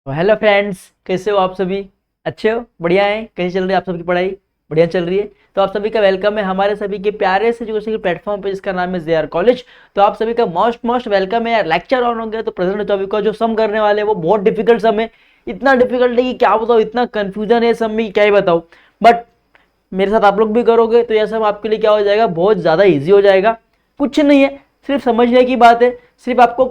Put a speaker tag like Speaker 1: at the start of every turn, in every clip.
Speaker 1: तो hello friends, कैसे हो आप सभी? अच्छे हो? बढ़िया है? कैसे चल रही है आप सबकी पढ़ाई? बढ़िया चल रही है। तो आप सभी का वेलकम है हमारे सभी के प्यारे से एजुकेशन के प्लेटफॉर्म पे, जिसका नाम है जेआर कॉलेज। तो आप सभी का मोस्ट मोस्ट वेलकम है यार। लेक्चर ऑन हो गया। तो प्रेजेंट टॉपिक का जो सम करने वाले हैं वो बहुत डिफिकल्ट सम है। इतना डिफिकल्ट है कि क्या बताओ, इतना कंफ्यूजन है सम में, क्या ही बताओ। बट मेरे साथ आप लोग भी करोगे तो यह सब आपके लिए क्या हो जाएगा, बहुत ज़्यादा ईजी हो जाएगा। कुछ नहीं है, सिर्फ समझने की बात है। सिर्फ आपको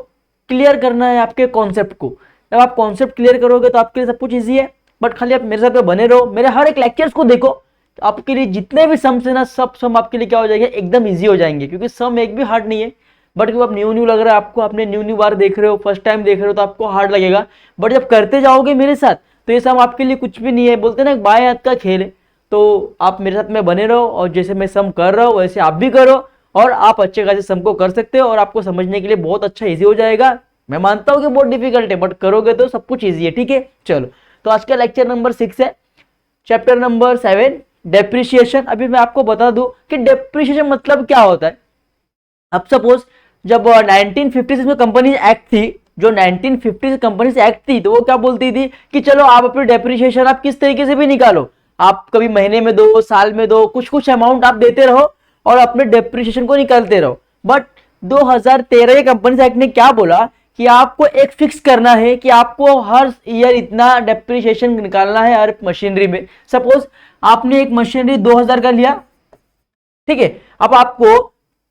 Speaker 1: क्लियर करना है आपके कॉन्सेप्ट को। जब आप कॉन्सेप्ट क्लियर करोगे तो आपके लिए सब कुछ ईजी है। बट खाली आप मेरे साथ में बने रहो, मेरे हर एक लेक्चर्स को देखो, तो आपके लिए जितने भी सम्स है ना, सब सम आपके लिए क्या हो जाएंगे, एकदम ईजी हो जाएंगे। क्योंकि सम एक भी हार्ड नहीं है। बट जब आप न्यू न्यू लग रहा है आपको, आपने न्यू न्यू बार देख रहे हो, फर्स्ट टाइम देख रहे हो, तो आपको हार्ड लगेगा। बट जब करते जाओगे मेरे साथ तो ये सम आपके लिए कुछ भी नहीं है। बोलते ना, बाएं हाथ का खेल है। तो आप मेरे साथ में बने रहो, और जैसे मैं सम कर रहा हूँ वैसे आप भी करो, और आप अच्छे खासे सम को कर सकते हो, और आपको समझने के लिए बहुत अच्छा ईजी हो जाएगा। मैं मानता हूँ कि बहुत डिफिकल्ट है, बट करोगे तो सब कुछ ईजी है। ठीक है, चलो। तो आज का लेक्चर नंबर 6 है, चैप्टर नंबर 7, डेप्रिसिएशन। अभी मैं आपको बता दूं कि डेप्रिसिएशन मतलब क्या होता है। अब सपोज जब 1956 में कंपनीज एक्ट थी, जो 1950 कंपनीज एक्ट थी, तो वो क्या बोलती थी कि चलो आप अपनी डेप्रिसिएशन आप किस तरीके से भी निकालो। आप कभी महीने में दो, साल में दो, कुछ कुछ अमाउंट आप देते रहो और अपने डेप्रिसिएशन को निकालते रहो। बट 2013 के कंपनीज एक्ट ने क्या बोला कि आपको एक फिक्स करना है कि आपको हर ईयर इतना डेप्रिसिएशन निकालना है हर मशीनरी में। सपोज आपने एक मशीनरी 2000 का लिया, ठीक है। अब आपको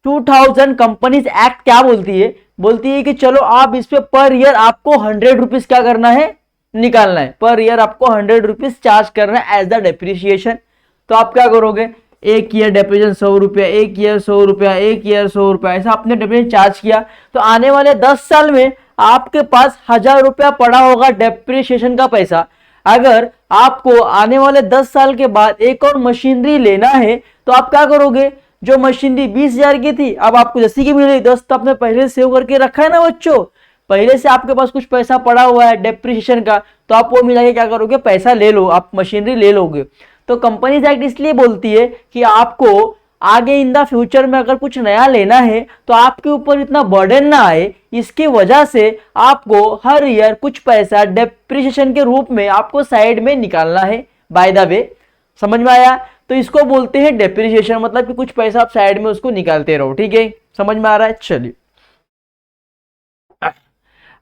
Speaker 1: 2000 कंपनीज एक्ट क्या बोलती है कि चलो आप इस पे पर ईयर आपको 100 रुपीज क्या करना है, निकालना है। पर ईयर आपको 100 रुपीज चार्ज करना है एज द डेप्रिसिएशन। तो आप क्या करोगे, एक ईयर डेप्रिसिएशन 100 रुपया, एक ईयर 100 रुपया, एक ईयर 100 रुपया, ऐसा आपने डेप्रिसिएशन चार्ज किया। तो आने वाले 10 साल में आपके पास 1000 रुपया पड़ा होगा डेप्रिसिएशन का पैसा। अगर आपको आने वाले 10 साल के बाद एक और मशीनरी लेना है तो आप क्या करोगे, जो मशीनरी 20,000 की थी, अब आपको 10 की मिली, 10 तो आपने पहले सेव करके रखा है ना बच्चों। पहले से आपके पास कुछ पैसा पड़ा हुआ है डेप्रिसिएशन का, तो आप वो मिला के क्या करोगे, पैसा ले लो, आप मशीनरी ले लोगे। तो कंपनीज एक्ट इसलिए बोलती है कि आपको आगे इन द फ्यूचर में अगर कुछ नया लेना है तो आपके ऊपर इतना बर्डन ना आए, इसकी वजह से आपको हर ईयर कुछ पैसा डेप्रिसिएशन के रूप में आपको साइड में निकालना है। बाय द वे, समझ में आया? तो इसको बोलते हैं डेप्रिसिएशन, मतलब कि कुछ पैसा आप साइड में उसको निकालते रहो। ठीक है, समझ में आ रहा है? चलिए,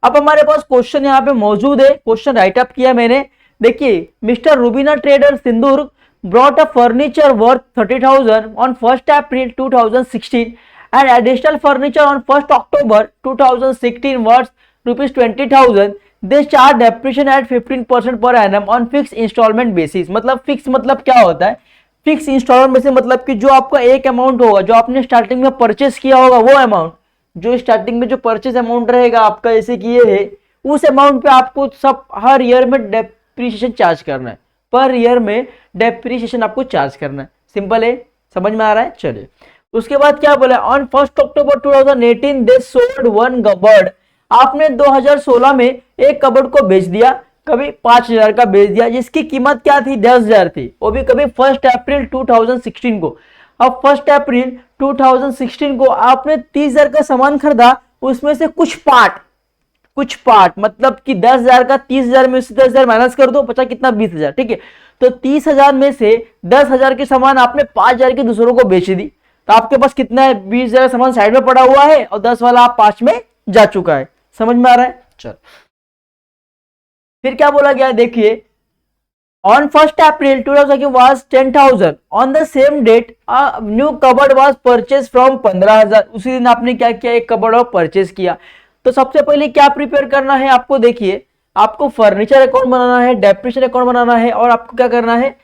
Speaker 1: अब हमारे पास क्वेश्चन यहाँ पे मौजूद है, क्वेश्चन राइट अप किया मैंने। देखिए, mister Rubina trader Sindoor brought a furniture worth 30,000 on 1st April 2016 and additional furniture on 1st October 2016 worth rupees 20,000. They charge depreciation at 15% per annum on fixed installment basis. मतलब fix मतलब क्या होता है? Fix instalment में से मतलब कि जो आपका एक अमाउंट होगा, जो आपने स्टार्टिंग में परचेस किया होगा, वो अमाउंट, जो स्टार्टिंग में जो परचेस अमाउंट रहेगा आपका, जैसे कि ये है, उस अमाउंट पे आपको सब हर ईयर में डेप्रिसिएशन चार्ज करना है। पर ईयर में डेप्रिसिएशन आपको चार्ज करना है। सिंपल है, समझ में आ रहा है? चलिए, उसके बाद क्या बोला, on 1 October 2018 they sold one cupboard. आपने 2016 में एक कबर्ड को बेच दिया, कभी 5,000 का बेच दिया, जिसकी कीमत क्या थी, 10,000 थी, वो भी कभी 1 अप्रैल 2016 को। अब 1 अप्रैल 2016 को आपने 30,000 का सामान खरीदा, उसमें से कुछ पार्ट मतलब कि 10,000 का 30,000 में से 10,000 माइनस कर दो, बचा कितना, 20,000। ठीक है, तो 30,000 में से 10,000 के सामान आपने 5,000 के दूसरों को बेच दी, तो आपके पास कितना है, 20,000 सामान साइड में पड़ा हुआ है और 10 वाला आप 5 में जा चुका है। समझ में आ रहा है? चल, फिर क्या बोला गया, देखिए, on 1 April 2000 was 10,000 on the same date new cupboard was purchase from 15,000। उसी दिन आपने क्या किया, एक कबर्ड और परचेज किया। तो सबसे पहले क्या प्रिपेयर करना है आपको, देखिए, आपको फर्नीचर अकाउंट बनाना है, डेप्रिसिएशन अकाउंट बनाना है, और आपको क्या करना है,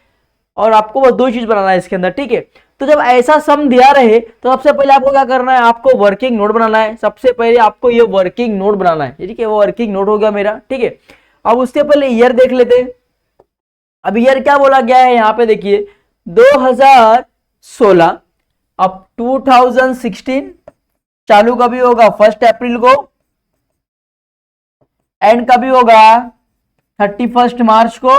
Speaker 1: और आपको बस दो चीज बनाना है इसके अंदर। ठीक है, तो जब ऐसा सम दिया रहे तो सबसे पहले आपको क्या करना है, आपको वर्किंग नोट बनाना है। सबसे पहले आपको ये वर्किंग नोट बनाना है। ठीक है, वो वर्किंग नोट हो गया मेरा। ठीक है, अब उससे पहले ईयर देख लेते हैं। अब ईयर क्या बोला गया है यहाँ पे, देखिए, 2016। अब 2016 चालू कभी होगा, 1 अप्रैल को, एंड कभी होगा, 31 मार्च को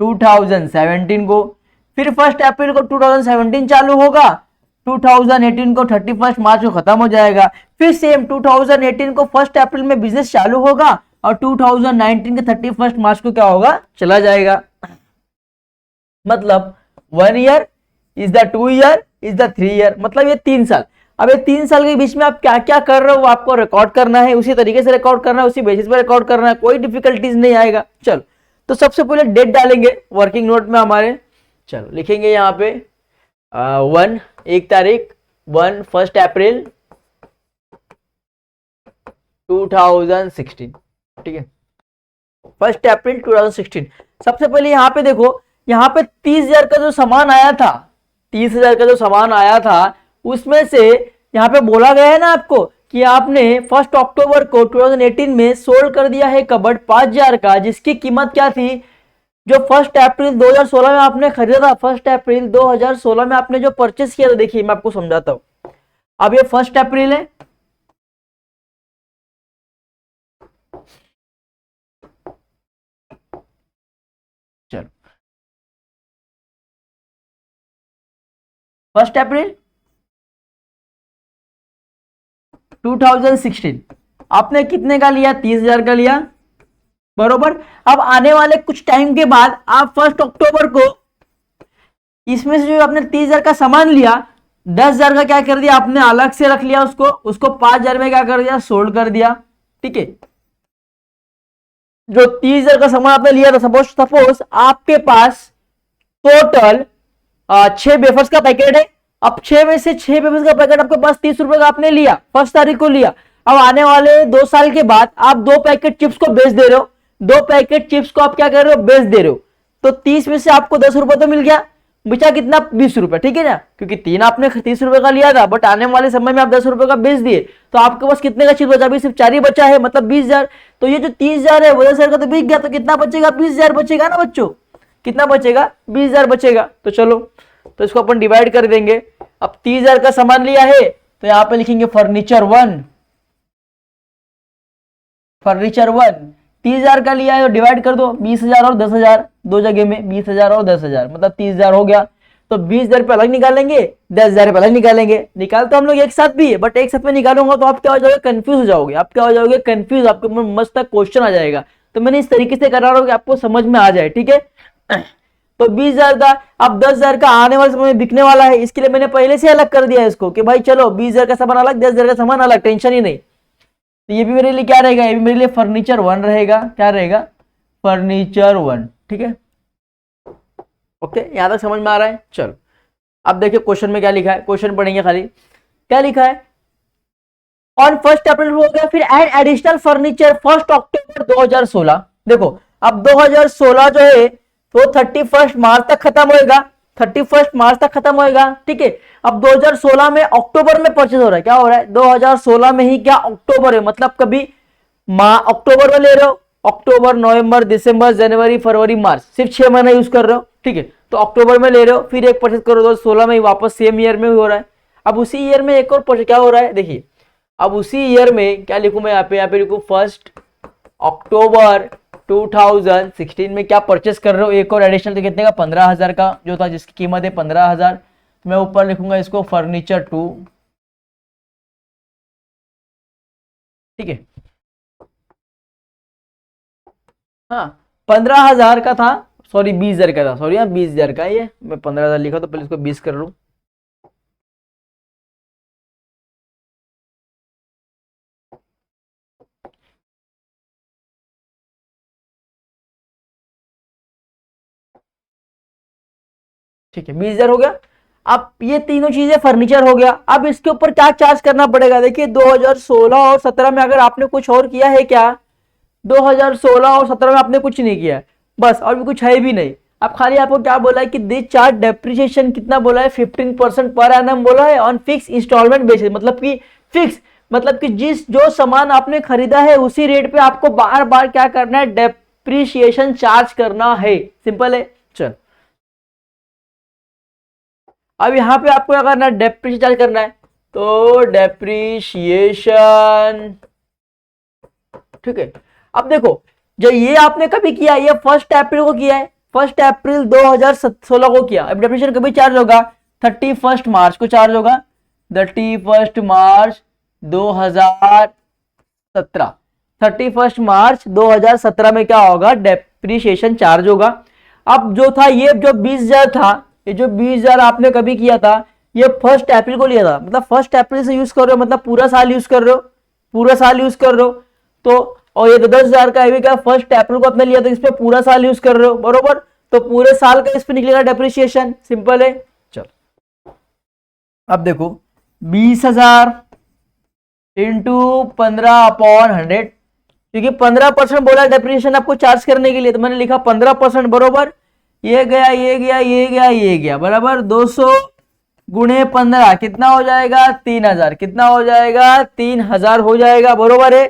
Speaker 1: 2017 को। फिर 1 अप्रैल को 2017 चालू होगा, 2018 को 31 मार्च को खत्म हो जाएगा। फिर सेम 2018 को 1 अप्रैल में बिजनेस चालू होगा, और 2019 के 31 मार्च को क्या होगा, चला जाएगा। मतलब 1 year is the 2 year is the 3 year, मतलब ये 3 साल। अब ये 3 साल के बीच में आप क्या क्या कर रहे हो वो आपको रिकॉर्ड करना है, उसी तरीके से रिकॉर्ड करना है, उसी बेसिस पे रिकॉर्ड करना है, कोई डिफिकल्टीज नहीं आएगा। चलो तो सबसे पहले डेट डालेंगे वर्किंग नोट में हमारे। चलो लिखेंगे यहाँ पे 1 तारीख 1 अप्रैल 2016, ठीक है, 1 अप्रैल 2016। सबसे पहले यहाँ पे देखो, यहाँ पे 30,000 का जो सामान आया था, 30,000 का जो सामान आया था उसमें से यहाँ पे बोला गया है ना आपको कि आपने 1 अक्टूबर को 2018 में सोल्ड कर दिया है कबर्ड 5,000 का, जिसकी कीमत क्या थी, जो 1 अप्रैल 2016 में आपने खरीदा था, 1 अप्रैल 2016 में आपने जो परचेस किया था। देखिए मैं आपको समझाता हूं। अब ये 1 अप्रैल है, चलो 1 अप्रैल 2016 आपने कितने का लिया, 30,000 का लिया, बरोबर। अब आने वाले कुछ टाइम के बाद आप 1 अक्टूबर को इसमें से जो आपने 30,000 का सामान लिया, 10,000 का क्या कर दिया आपने अलग से रख लिया, उसको 5,000 में क्या कर दिया, सोल्ड कर दिया, ठीक है। जो 30,000 का सामान आपने लिया था, सपोज आपके पास टोटल 6 वेफर्स का पैकेट है। अब 6 में से 6 वेफर्स का पैकेट आपके पास 30 रुपए का आपने लिया, 1 तारीख को लिया। अब आने वाले 2 साल के बाद आप 2 पैकेट चिप्स को बेच दे रहे हो, 2 पैकेट चिप्स को आप क्या कर रहे हो, बेच दे रहे हो। तो 30 में से आपको 10 रुपए तो मिल गया, बचा कितना, 20 रुपए, ठीक है ना, क्योंकि 3 आपने 30 रुपए का लिया था, बट आने वाले समय में आप 10 रुपए का बेच दिए, तो आपके पास कितने का चिप्स बचा, अभी सिर्फ 4 ही बचा है, मतलब 20,000। तो ये जो 30,000 है वो 10,000 का तो बिक गया, तो कितना बचेगा, 20,000 बचेगा ना बच्चों, कितना बचेगा, 20,000 बचेगा। तो चलो तो इसको अपन डिवाइड कर देंगे। अब 30,000 का सामान लिया है तो यहां पे लिखेंगे फर्नीचर 1, फर्नीचर 1 30,000 का लिया है, और डिवाइड कर दो 20,000 और 10,000, दो जगह में 20,000 और 10,000, मतलब 30,000 हो गया। तो 20,000 पे अलग निकालेंगे, 10,000 पे अलग निकालेंगे, निकाल तो हम लोग एक साथ भी है, बट एक साथ में निकालूंगा तो आप क्या हो जाओगे, कंफ्यूज हो जाओगे, आप क्या हो जाओगे, कंफ्यूज, आपके मस्त क्वेश्चन आ जाएगा। तो मैंने इस तरीके से करा रहा हूं कि आपको समझ में आ जाए, ठीक है। तो 20,000 का, अब 10,000 का आने वाले समय में बिकने वाला है, इसके लिए मैंने पहले से अलग कर दिया इसको कि भाई चलो 20,000 का सामान अलग, 10,000 का सामान अलग, टेंशन ही नहीं। तो ये भी मेरे लिए क्या रहेगा, ये भी मेरे लिए फर्नीचर 1 रहेगा, क्या रहेगा, फर्नीचर 1, ठीक है। ओके, यहां तक समझ में आ रहा है। चलो अब देखिए क्वेश्चन में क्या लिखा है, क्वेश्चन पढ़ेंगे खाली, क्या लिखा है, ऑन 1 अप्रैल हो गया, फिर एड एडिशनल फर्नीचर 1 अक्टूबर 2016। देखो अब 2016 जो है तो 31 मार्च तक खत्म होएगा, 31 मार्च तक खत्म होएगा, ठीक है। अब 2016 में अक्टूबर में परचेज हो रहा है, क्या हो रहा है, 2016 में ही क्या अक्टूबर है, मतलब कभी अक्टूबर में ले रहे हो, अक्टूबर नवंबर दिसंबर जनवरी फरवरी मार्च, सिर्फ 6 महीना यूज कर रहे हो, ठीक है। तो अक्टूबर में ले रहे हो, फिर एक परचेज करो 2016 में ही, वापस सेम ईयर में हो रहा है। अब उसी ईयर में एक और परचेज क्या हो रहा है, देखिए अब उसी ईयर में क्या लिखूं मैं, यहाँ पे लिखूं 1 अक्टूबर 2016 में क्या परचेस कर रहे हो, एक और एडिशनल, तो कितने का, 15,000 का जो था, जिसकी कीमत है 15,000। मैं ऊपर लिखूंगा इसको फर्नीचर 2, ठीक है। हाँ 15,000 का था, सॉरी 20,000 का था, सॉरी हाँ 20,000 का, ये मैं 15,000 लिखा तो पहले इसको 20 कर लूं। ठीक है 20,000 हो गया। अब ये तीनों चीजें फर्नीचर हो गया, अब इसके ऊपर क्या चार्ज करना पड़ेगा, देखिए 2016 और 17 में अगर आपने कुछ और किया है क्या, 2016 और 17 में आपने कुछ नहीं किया, बस और भी कुछ है भी नहीं। अब खाली आपको क्या बोला है कि दिस चार्ज डेप्रिसिएशन कितना बोला है, 15% पर एनम बोला है, ऑन फिक्स इंस्टॉलमेंट बेसिस, मतलब कि फिक्स, मतलब कि जिस जो सामान आपने खरीदा है उसी रेट पे आपको बार बार क्या करना है, डेप्रिसिएशन चार्ज करना है, सिंपल है। चल अब यहां पे आपको क्या करना है, डेप्रिसिएशन चार्ज करना है, तो डेप्रिसिएशन, ठीक है। अब देखो जो ये आपने कभी किया, ये 1 अप्रैल को किया है, 1 अप्रैल 2016 को किया। अब डेप्रिसिएशन कभी चार्ज होगा, 31 मार्च को चार्ज होगा, 31 मार्च 2017। 31 मार्च 2017 में क्या होगा, डेप्रिसिएशन चार्ज होगा। अब जो था ये जो 20,000 था, ये जो 20,000 आपने कभी किया था, ये 1 अप्रैल को लिया था, मतलब 1 अप्रैल से यूज कर रहे हो, मतलब पूरा साल यूज कर रहे हो, पूरा साल यूज कर रहे हो। तो और ये तो 10,000 का है भी क्या, 1 अप्रैल को आपने लिया, तो इस पे पूरा साल यूज कर रहे हो, बरोबर। तो पूरे साल का इस पे निकलेगा डेप्रिसिएशन, सिंपल है। चलो अब देखो 20,000 इंटू 15/100, क्योंकि 15% बोला डेप्रिसिएशन आपको चार्ज करने के लिए, तो मैंने लिखा 15%, बरोबर। ये गया, ये गया, ये गया, ये गया, बराबर। 200 गुणे 15 कितना हो जाएगा, 3,000, कितना हो जाएगा, 3,000 हो जाएगा, बरोबर है।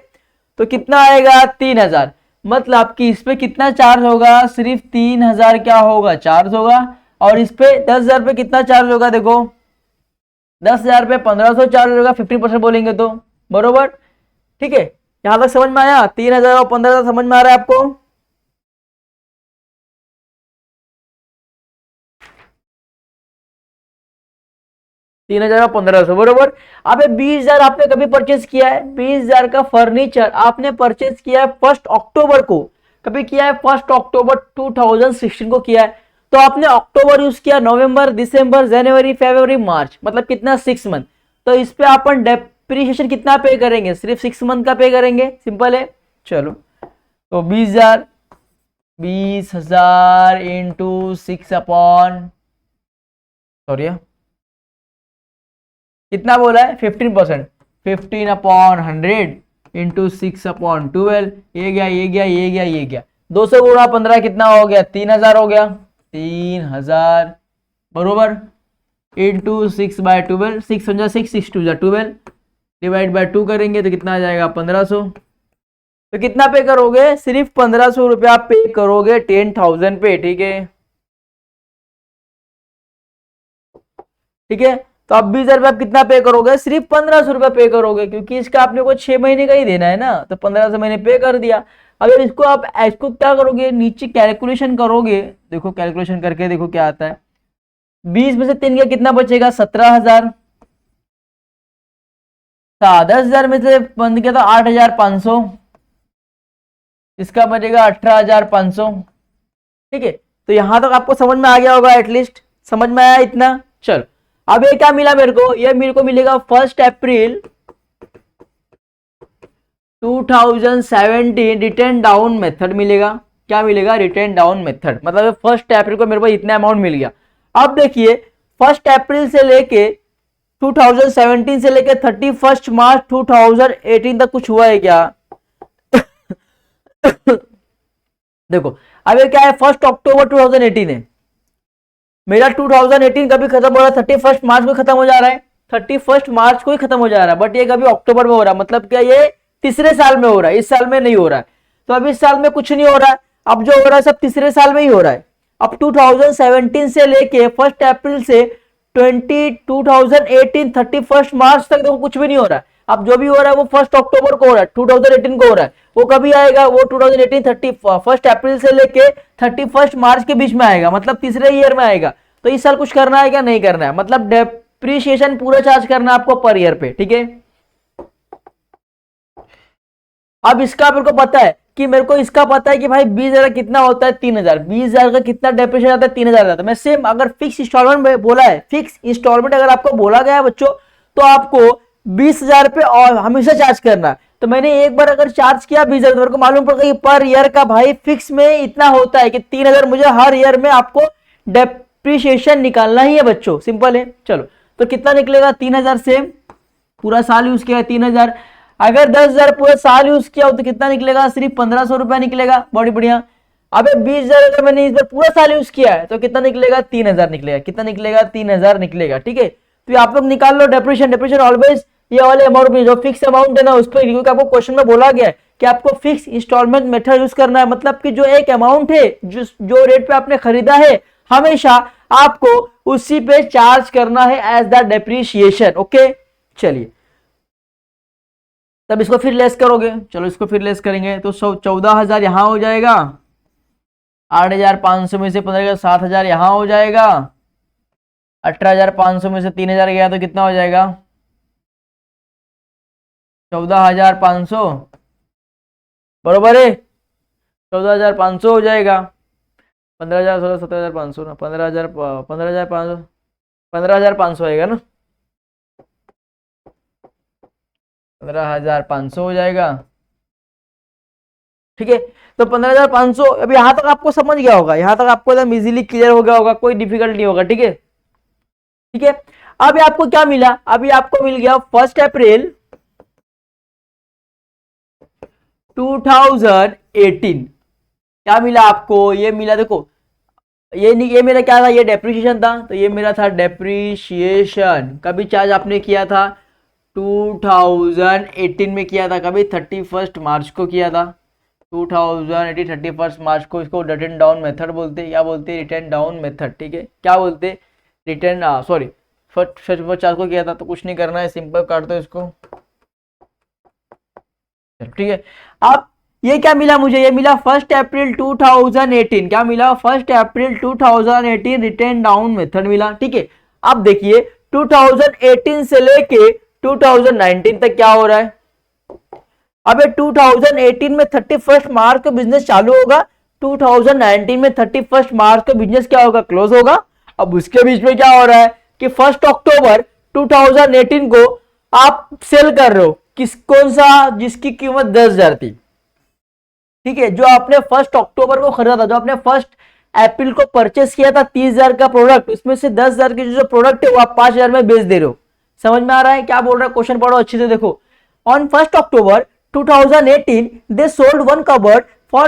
Speaker 1: तो कितना आएगा, 3,000, मतलब कि इस पे कितना चार्ज होगा, सिर्फ 3,000 क्या होगा, चार्ज होगा। और इस पे 10,000 पे कितना चार्ज होगा, देखो 10,000 पे 1,500 चार्ज होगा, 50% बोलेंगे तो, बरोबर। ठीक है, यहां तक समझ में आया, 3,000 और 15,000 समझ में आ रहा है आपको। तीन हजार और 1,500, बरोबर। अब 20,000 आपने कभी परचेस किया है, 20,000 का फर्नीचर आपने परचेस किया है 1 अक्टूबर को, कभी किया है 1 अक्टूबर 2016 को किया है। तो आपने अक्टूबर यूज किया, नवंबर, दिसंबर, जनवरी, फरवरी, मार्च, मतलब कितना, 6 मंथ। तो इस पे अपन डेप्रिसिएशन कितना पे करेंगे, सिर्फ 6 मंथ का पे करेंगे, सिंपल है। चलो तो 20,000, 20,000 इंटू 6 अपॉन, सॉरी कितना बोला है, 15%, 15/100 इंटू 6/12, ये गया, ये गया, ये गया, ये गया। 200 गुणा 15 कितना हो गया, 3,000 हो गया, 3,000, बरोबर। इंटू 6/12, 6 6 6 2 12, डिवाइड बाय 2 करेंगे तो कितना आ जाएगा, 1,500। तो कितना पे करोगे, सिर्फ 1,500 रुपया पे करोगे 10,000 पे, ठीक है, ठीक है। तो अब 20,000 रुपये आप कितना पे करोगे, सिर्फ 1,500 रुपया पे करोगे, क्योंकि इसका आपने को 6 महीने का ही देना है ना, तो 1,500 मैंने पे कर दिया। अगर इसको आप इसको क्या करोगे, नीचे कैलकुलेशन करोगे, देखो कैलकुलेशन करके देखो क्या आता है। 20 में से 3 गया, कितना बचेगा, 17,000। 10,000 में से बंद किया तो 8,500, इसका बचेगा 18,500, ठीक है। तो यहां तक आपको समझ में आ गया होगा, एटलीस्ट समझ में आया इतना। चलो अब ये क्या मिला मेरे को, ये मेरे को मिलेगा 1 अप्रैल 2017 रिटर्न डाउन मेथड मिलेगा। क्या मिलेगा, रिटर्न डाउन मेथड, मतलब 1 अप्रैल को मेरे को इतना अमाउंट मिल गया। अब देखिए 1 अप्रैल से लेके 2017 से लेके 31 मार्च 2018 तक कुछ हुआ है क्या देखो अब ये क्या है, 1 अक्टूबर 2018 है, मेरा 2018 कभी खत्म हो रहा है, 31 मार्च को खत्म हो जा रहा है, 31 मार्च को ही खत्म हो जा रहा है, बट ये कभी अक्टूबर में हो रहा है, मतलब क्या ये तीसरे साल में हो रहा है, इस साल में नहीं हो रहा है। तो अब इस साल में कुछ नहीं हो रहा है, अब जो हो रहा है सब तीसरे साल में ही हो रहा है। अब 2017 से लेके 1 अप्रैल से 2018 31 मार्च तक देखो कुछ भी नहीं हो रहा है। अब जो भी हो रहा है वो 1 अक्टूबर को हो रहा है, 2018 को हो रहा है। वो कभी आएगा, वो 2018 1 अप्रैल से लेके 31 मार्च के बीच में आएगा, मतलब तीसरे ईयर में आएगा। तो इस साल कुछ करना है क्या, नहीं करना है, मतलब डेप्रिसिएशन पूरा चार्ज करना है आपको पर ईयर पे, ठीक है। अब इसका मेरे को पता है कि मेरे को इसका पता है कि भाई 20,000 कितना होता है, 3,000, 20,000 का कितना डेप्रिसिएशन आता है, 3,000 आता है। मैं सेम अगर फिक्स इंस्टॉलमेंट बोला है, फिक्स इंस्टॉलमेंट अगर आपको बोला गया है बच्चों, तो आपको 20,000 पे और हमेशा चार्ज करना है। तो मैंने एक बार अगर चार्ज किया 20,000, तो मेरे को मालूम पड़ गया कि पर ईयर का भाई फिक्स में इतना होता है कि 3,000 मुझे हर ईयर में आपको डेप्रिसिएशन निकालना ही है बच्चों, सिंपल है। चलो तो कितना निकलेगा, 3,000 से पूरा साल यूज किया है 3,000। अगर 10,000 पूरा साल यूज किया हो तो कितना निकलेगा, सिर्फ 1,500 रुपया निकलेगा, बड़ी बढ़िया। अबे 20,000 अगर मैंने इस बार पूरा साल यूज किया है तो कितना निकलेगा, 3,000 निकलेगा, कितना निकलेगा, 3,000 निकलेगा, ठीक है। तो आप लोग निकाल लो डेप्रिसिएशन, डेप्रिसिएशन ऑलवेज ये वाले अमाउंट में जो फिक्स अमाउंट है ना उस पर, क्योंकि आपको क्वेश्चन में बोला गया है कि आपको फिक्स इंस्टॉलमेंट मेथड यूज करना है, मतलब कि जो एक अमाउंट है जो रेट पे आपने खरीदा है हमेशा आपको उसी पे चार्ज करना है एज द डेप्रिसिएशन, ओके। चलिए तब इसको फिर लेस करोगे, चलो इसको फिर लेस करेंगे तो 14,000 यहां हो जाएगा, 8,500 में से 15 7,000 यहां हो जाएगा, 18,500 में से 3,000 गया तो कितना हो जाएगा, 14,500 बरोबर है, 14,500 हो जाएगा। 15,000 16 17,500 ना, 15,000 15,500 15,500 आएगा ना, 15,500 हो जाएगा। ठीक है, तो 15,500 अभी यहां तक आपको समझ गया होगा, यहां तक आपको एकदम इजीली क्लियर हो गया होगा, कोई डिफिकल्ट नहीं होगा। ठीक है, ठीक है। अभी आपको क्या मिला, अभी आपको मिल गया 1 अप्रैल 2018। क्या मिला आपको, ये मिला, देखो ये नहीं, ये मेरा क्या था, ये डेप्रिसिएशन था, तो ये मेरा था डेप्रिसिएशन। कभी चार्ज आपने किया था 2018 में किया था, कभी 31 मार्च को किया था, 2018 31 मार्च को। इसको रिटर्न डाउन मेथड बोलते हैं, क्या बोलते हैं, रिटर्न डाउन मेथड। ठीक है, क्या बोलते हैं, रिटर्न, सॉरी, फर्स्ट चार्ज को किया था, तो कुछ नहीं करना है, सिंपल काट दो इसको। ठीक है, अब ये क्या मिला मुझे, ये मिला 1 अप्रैल 2018। क्या मिला, 1 अप्रैल 2018 रिटर्न डाउन मेथड मिला। ठीक है, अब देखिए 2018 से लेके 2019 तक क्या हो रहा है। अब 2018 में 31 मार्च को बिजनेस चालू होगा, 2019 में 31 मार्च को बिजनेस क्या होगा, क्लोज होगा। अब उसके बीच में क्या हो रहा है कि 1 अक्टूबर 2018 को आप सेल कर रहे हो, किस कौन सा, जिसकी कीमत 10,000 थी। ठीक है, जो आपने 1 अक्टूबर को खरीदा था, जो आपने 1 अप्रैल को परचेस किया था 30,000 का प्रोडक्ट, उसमें से 10,000 की जो प्रोडक्ट है वो आप 5,000 में बेच दे रहे हो। समझ में आ रहा है क्या बोल रहा है, क्वेश्चन पढ़ो अच्छे से देखो। On 1 October 2018 they sold one cupboard for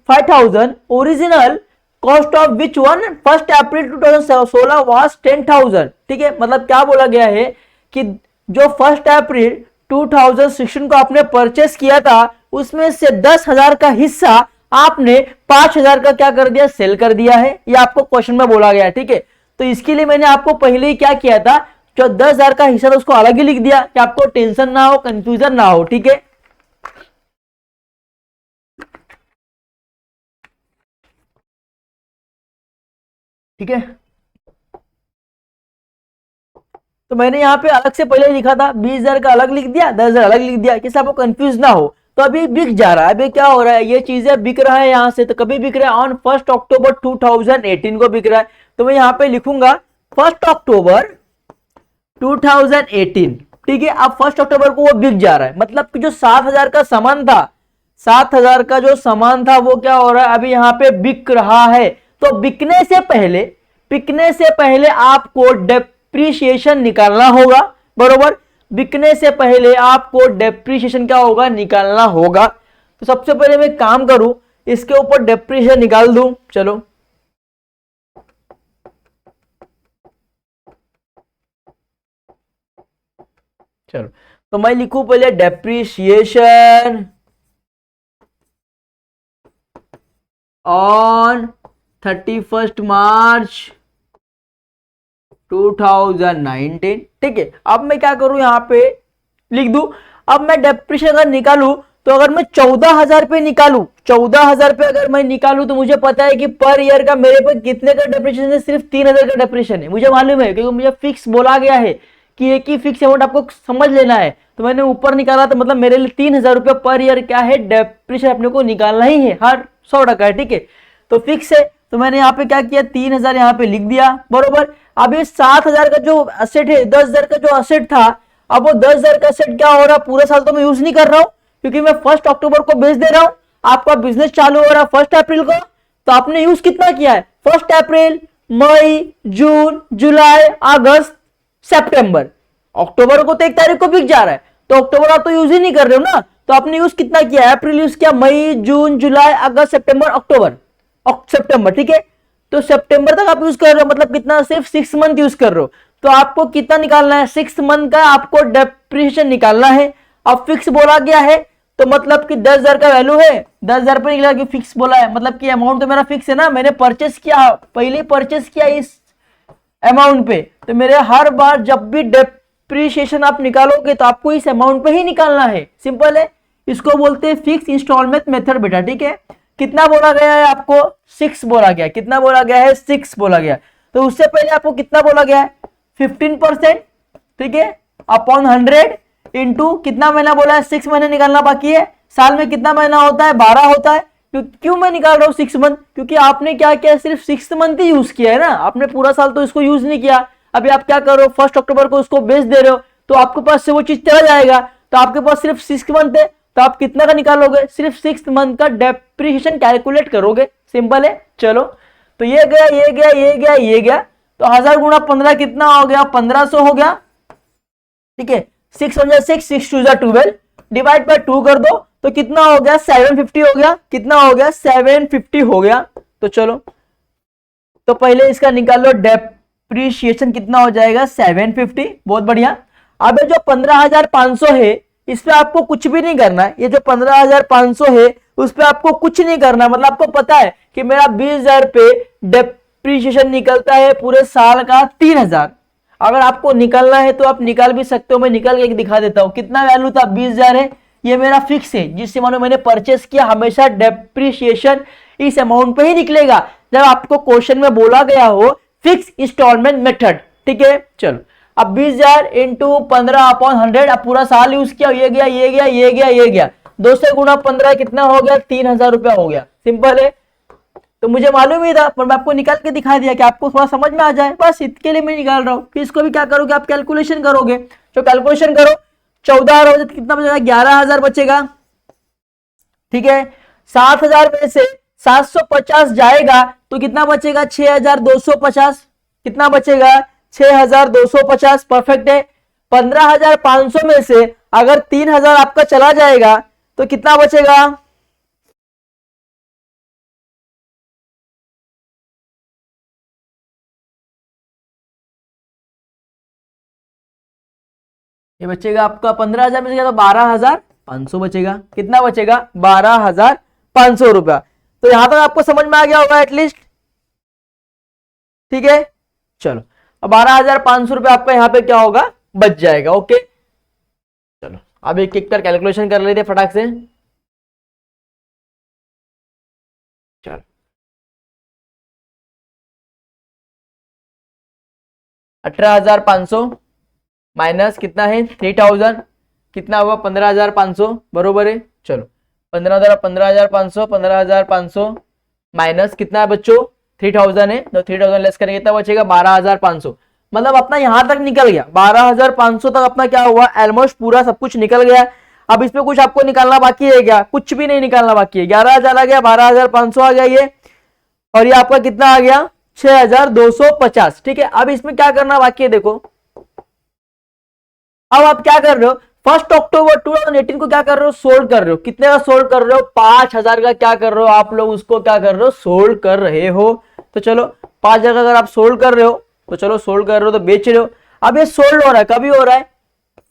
Speaker 1: 5,000, original cost of which one 1 April 2016 was 10,000। ठीक है, मतलब क्या बोला गया है कि जो 1 अप्रैल 2016 को आपने परचेस किया था, उसमें से 10,000 का हिस्सा आपने 5,000 का क्या कर दिया, सेल कर दिया है। ये आपको क्वेश्चन में बोला गया है। ठीक है, तो इसके लिए मैंने आपको पहले ही क्या किया था, जो 10,000 का हिस्सा था उसको अलग ही लिख दिया कि आपको टेंशन ना हो, कंफ्यूजन ना हो। ठीक है, ठीक है, तो मैंने यहाँ पे अलग से पहले लिखा था, 20,000 का अलग लिख दिया, 10,000 अलग लिख दिया, किसी आपको कंफ्यूज ना हो। तो अभी बिक जा रहा है, अभी क्या हो रहा है, ये चीजें बिक रहा है यहाँ से, तो कभी बिक रहा है ऑन 1 अक्टूबर 2018 को बिक रहा है। तो मैं यहाँ पे लिखूंगा 1 अक्टूबर 2018। ठीक है, अब 1 अक्टूबर को वो बिक जा रहा है, मतलब कि जो 7,000 का सामान था, 7,000 का जो सामान था वो क्या हो रहा है, अभी यहाँ पे बिक रहा है। तो बिकने से पहले आपको डेप्रीशिएशन निकालना होगा, बरोबर। बिकने से पहले आपको डेप्रीशिएशन क्या होगा, निकालना होगा। तो सबसे पहले मैं काम करूं, इसके ऊपर डेप्रीशिएशन निकाल दूं, चलो। चलो, तो मैं लिखूं पहले डेप्रीशिएशन ऑन 31 मार्च 2019। ठीक है, अब मैं क्या करूं, यहां पे लिख दूं। अब मैं डेप्रीशिएशन अगर निकालूं, तो अगर मैं 14,000 रुपये निकालूं, 14,000 रुपये अगर मैं निकालूं, तो मुझे पता है कि पर ईयर का मेरे पे कितने का डेप्रीशिएशन है, सिर्फ 3,000 का डेप्रीशिएशन है, मुझे मालूम है, क्योंकि मुझे फिक्स बोला गया है कि एक ही फिक्स अमाउंट आपको समझ लेना है। तो मैंने ऊपर निकाला, तो मतलब मेरे लिए 3,000 रुपये पर ईयर क्या है, डेप्रीशिएशन अपने को निकालना ही है, हर 100% है। ठीक है, तो फिक्स है, तो मैंने यहाँ पे क्या किया, 3,000 यहाँ पे लिख दिया, बरोबर। अब ये 7,000 का जो असेट है, 10,000 का जो असेट था, अब वो 10,000 का असेट क्या हो रहा है, पूरा साल तो मैं यूज नहीं कर रहा हूं, क्योंकि मैं 1 अक्टूबर को बेच दे रहा हूं। आपका बिजनेस चालू हो रहा है 1 अप्रैल को, तो आपने यूज कितना किया है, 1 अप्रैल, मई, जून, जुलाई, अगस्त, सितंबर। अक्टूबर को तो 1 तारीख को बिक जा रहा है, तो अक्टूबर आप तो यूज ही नहीं कर रहे हो ना, तो आपने यूज कितना किया, अप्रैल यूज किया, मई, जून, जुलाई, अगस्त, सितंबर, अक्टूबर, सितंबर। ठीक है, तो सितंबर तक आप यूज कर रहे हो, मतलब कितना, सिर्फ 6 मंथ यूज कर रहे हो। तो आपको कितना निकालना है, 6 मंथ का आपको डेप्रिसिएशन निकालना है। अब फिक्स बोला गया है, तो मतलब कि 10,000 का वैल्यू है, 10,000 पर निकला, कि फिक्स बोला है, मतलब कि अमाउंट तो मेरा फिक्स है ना, मैंने परचेस किया, पहले परचेस किया इस अमाउंट पे, तो मेरे हर बार जब भी डेप्रिसिएशन आप निकालोगे तो आपको इस अमाउंट पे ही निकालना है, सिंपल है। इसको बोलते हैं फिक्स इंस्टॉलमेंट मेथड बेटा। ठीक है, कितना बोला गया है आपको, 6 बोला गया, कितना बोला गया है, 6 बोला गया। तो उससे पहले आपको कितना बोला गया है, 15%। ठीक है, अपॉन 100 इंटू कितना महीना बोला है, 6 महीने निकालना बाकी है, साल में कितना महीना होता है, 12 होता है। क्यों मैं निकाल रहा हूँ 6 मंथ, क्योंकि आपने क्या किया, सिर्फ 6 मंथ ही यूज किया है ना, आपने पूरा साल तो इसको यूज नहीं किया। अभी आप क्या कर रहे हो, 1 अक्टूबर को उसको बेच दे रहे हो, तो आपके पास से वो चीज चला जाएगा। तो आपके पास सिर्फ 6 मंथ है, तो आप कितना का निकालोगे, सिर्फ 6 मंथ का डेप्रिसिएशन कैलकुलेट करोगे, सिंपल है। चलो, तो ये गया, ये गया, ये गया, ये गया, तो 1000 गुणा 15 कितना हो गया, 1500 हो गया। ठीक है, 6 1 6, 6 2 12, डिवाइड बाय 2 कर दो, तो कितना हो गया, 750 हो गया। कितना हो गया, 750 हो गया। तो चलो, तो पहले इसका निकाल लो, डेप्रिसिएशन कितना हो जाएगा, 750। बहुत बढ़िया। अब जो 15,500 है, इस पे आपको कुछ भी नहीं करना है। ये जो 15,500 है, उस पे आपको कुछ नहीं करना, मतलब आपको पता है कि मेरा 20,000 पे डेप्रिसिएशन निकलता है पूरे साल का 3,000। अगर आपको निकालना है तो आप निकाल भी सकते हो, मैं निकाल के दिखा देता हूं। कितना वैल्यू था, 20,000 है, ये मेरा फिक्स है। जिस अमाउंट मैंने परचेस किया, हमेशा डेप्रिसिएशन इस अमाउंट पे ही निकलेगा जब आपको क्वेश्चन में बोला गया हो फिक्स इंस्टॉलमेंट मेथड। ठीक है, चलो, अब 20,000 इंटू 15/100, अब पूरा साल यूज किया, ये गया, ये गया, ये गया, ये गया, 2 से गुणा 15 कितना हो गया, 3,000 रुपया हो गया। सिंपल है। तो मुझे मालूम ही था, पर मैं आपको निकाल के दिखा दिया कि आपको थोड़ा समझ में आ जाए, बस इसके लिए मैं निकाल रहा हूँ। फिर इसको भी क्या करोगे, आप कैलकुलेशन करोगे। तो कैलकुलेशन करो, 14 हो जाए तो कितना बचेगा, 11,000 बचेगा। ठीक है, 7,000 में से 750 जाएगा तो कितना बचेगा, 6,250। कितना बचेगा, 6,250। परफेक्ट है। 15,500 में से अगर 3,000 आपका चला जाएगा तो कितना बचेगा, ये बचेगा आपका 15,000 में से तो 12,500 बचेगा। कितना बचेगा, 12,500 रुपया। तो यहां तक आपको समझ में आ गया होगा एटलीस्ट। ठीक है, चलो, अब 12,500 रुपया आपका यहाँ पे क्या होगा, बच जाएगा। ओके, चलो, अब एक एक कर कैलकुलेशन कर लेते फटाक से। चलो, 18,500 माइनस कितना है, 3,000, कितना हुआ, 15,500, बरोबर है। चलो, 15,500 माइनस कितना है बच्चों, 3,000 है, तो 3,000 लेस करेंगे कितना बचेगा, 12,500। मतलब अपना यहां तक निकल गया, 12,500 तक अपना क्या हुआ, ऑलमोस्ट पूरा सब कुछ निकल गया। अब इसमें कुछ आपको निकालना बाकी है क्या, कुछ भी नहीं निकालना बाकी है। 11,000 आ गया, 12,500 आ गया ये, और ये आपका कितना आ गया, 6,250। ठीक है, अब इसमें क्या करना बाकी है, देखो अब आप क्या कर रहे हो, 1 अक्टूबर 2018 को क्या कर रहे हो, सोल्ड कर रहे हो। कितने का सोल्ड कर रहे हो, 5,000 का क्या कर रहे हो आप लोग, उसको क्या कर रहे हो, सोल्ड कर रहे हो। तो चलो, 5,000 का अगर आप सोल्ड कर रहे हो, तो चलो सोल्ड कर रहे हो तो बेच रहे हो। अब ये सोल्ड हो रहा है, कभी हो रहा है,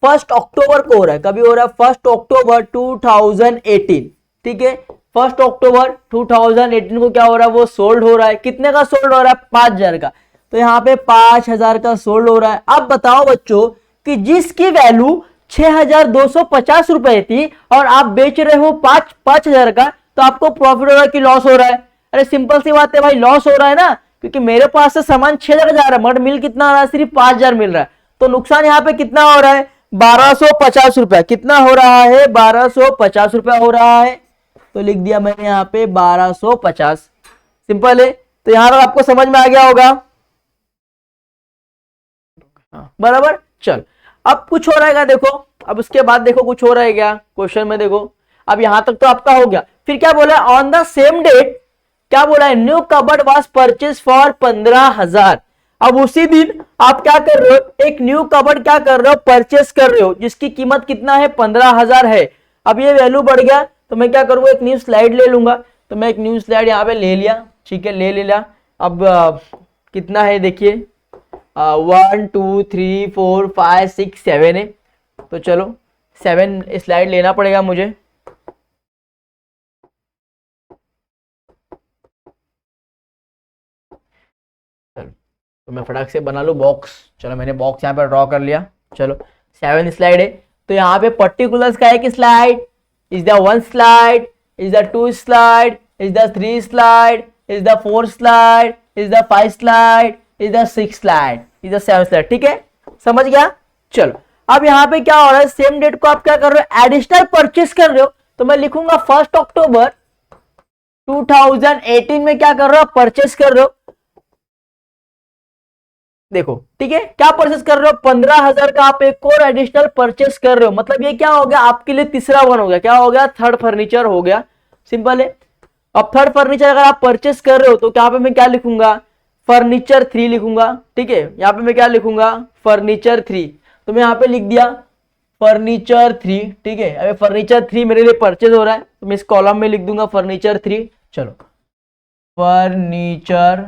Speaker 1: 1 अक्टूबर को हो रहा है। कभी हो रहा है, 1 अक्टूबर 2018। ठीक है, 1 अक्टूबर 2018 को क्या हो रहा है, वो सोल्ड हो रहा है। कितने का सोल्ड हो रहा है, 5,000 का। तो यहाँ पे 5,000 का सोल्ड हो रहा है। अब बताओ बच्चों कि जिसकी वैल्यू 6,250 रुपए थी और आप बेच रहे हो 5,000 का, तो आपको प्रॉफिट हो रहा है कि लॉस हो रहा है। अरे सिंपल सी बात है भाई, लॉस हो रहा है ना, क्योंकि मेरे पास से सामान 6,000 जा रहा है, मगर मिल कितना आ रहा है, सिर्फ 5,000 मिल रहा है। तो नुकसान यहाँ पे कितना हो रहा है, 1,250 रुपया। कितना हो रहा है, 1,250 रुपया हो रहा है। तो लिख दिया मैंने यहाँ पे 1,250। सिंपल है। तो यहां तक आपको समझ में आ गया होगा, बराबर। चल, अब कुछ हो रहेगा, देखो अब उसके बाद देखो कुछ हो रहेगा क्वेश्चन में, देखो अब यहां तक तो आपका हो गया। फिर क्या बोला, ऑन द सेम डेट क्या बोला है, new cupboard was purchase for 15,000। अब उसी दिन आप क्या कर रहे हो, एक न्यू कबर्ड क्या कर रहे हो, परचेस कर रहे हो, जिसकी कीमत कितना है, 15,000 है। अब ये वैल्यू बढ़ गया तो मैं क्या करूंगा, एक न्यू स्लाइड ले लूंगा। तो मैं एक न्यू स्लाइड यहाँ पे ले लिया। ठीक है, ले लिया। अब कितना है देखिए, 1 2 3 4 5 6 7 है। तो चलो 7 स्लाइड लेना पड़ेगा मुझे। चलो, तो मैं फटाक से बना लूँ बॉक्स। चलो, मैंने बॉक्स यहाँ पे ड्रॉ कर लिया। चलो, 7 स्लाइड है, तो यहाँ पे पर्टिकुलर्स का एक slide, is the 1 slide, is the 2 slide, is the 3 slide, is the 4 slide, is the 5 slide, is the 6 slide, is the 7 slide. ठीक है, समझ गया। चलो, अब यहाँ पे क्या हो रहा है, सेम डेट को आप क्या कर रहे हो, एडिशनल परचेस कर रहे हो। तो मैं लिखूंगा 1 अक्टूबर 2018 में क्या कर रहे हो, परचेस कर रहे हो। देखो ठीक है, क्या परचेस कर रहे हो, 15,000 का आप एक और एडिशनल परचेस कर रहे हो। मतलब ये क्या हो गया आपके लिए, तीसरा वन हो गया, क्या हो गया, थर्ड फर्नीचर हो गया। सिंपल है। अब थर्ड फर्नीचर अगर आप परचेस कर रहे हो तो यहाँ पे मैं क्या लिखूंगा, फर्नीचर 3 लिखूंगा। ठीक है, यहाँ पे मैं क्या लिखूंगा, फर्नीचर 3। तो मैं यहाँ पे लिख दिया फर्नीचर 3। ठीक है, अभी फर्नीचर 3 मेरे लिए परचेज हो रहा है तो मैं इस कॉलम में लिख दूंगा फर्नीचर 3। चलो फर्नीचर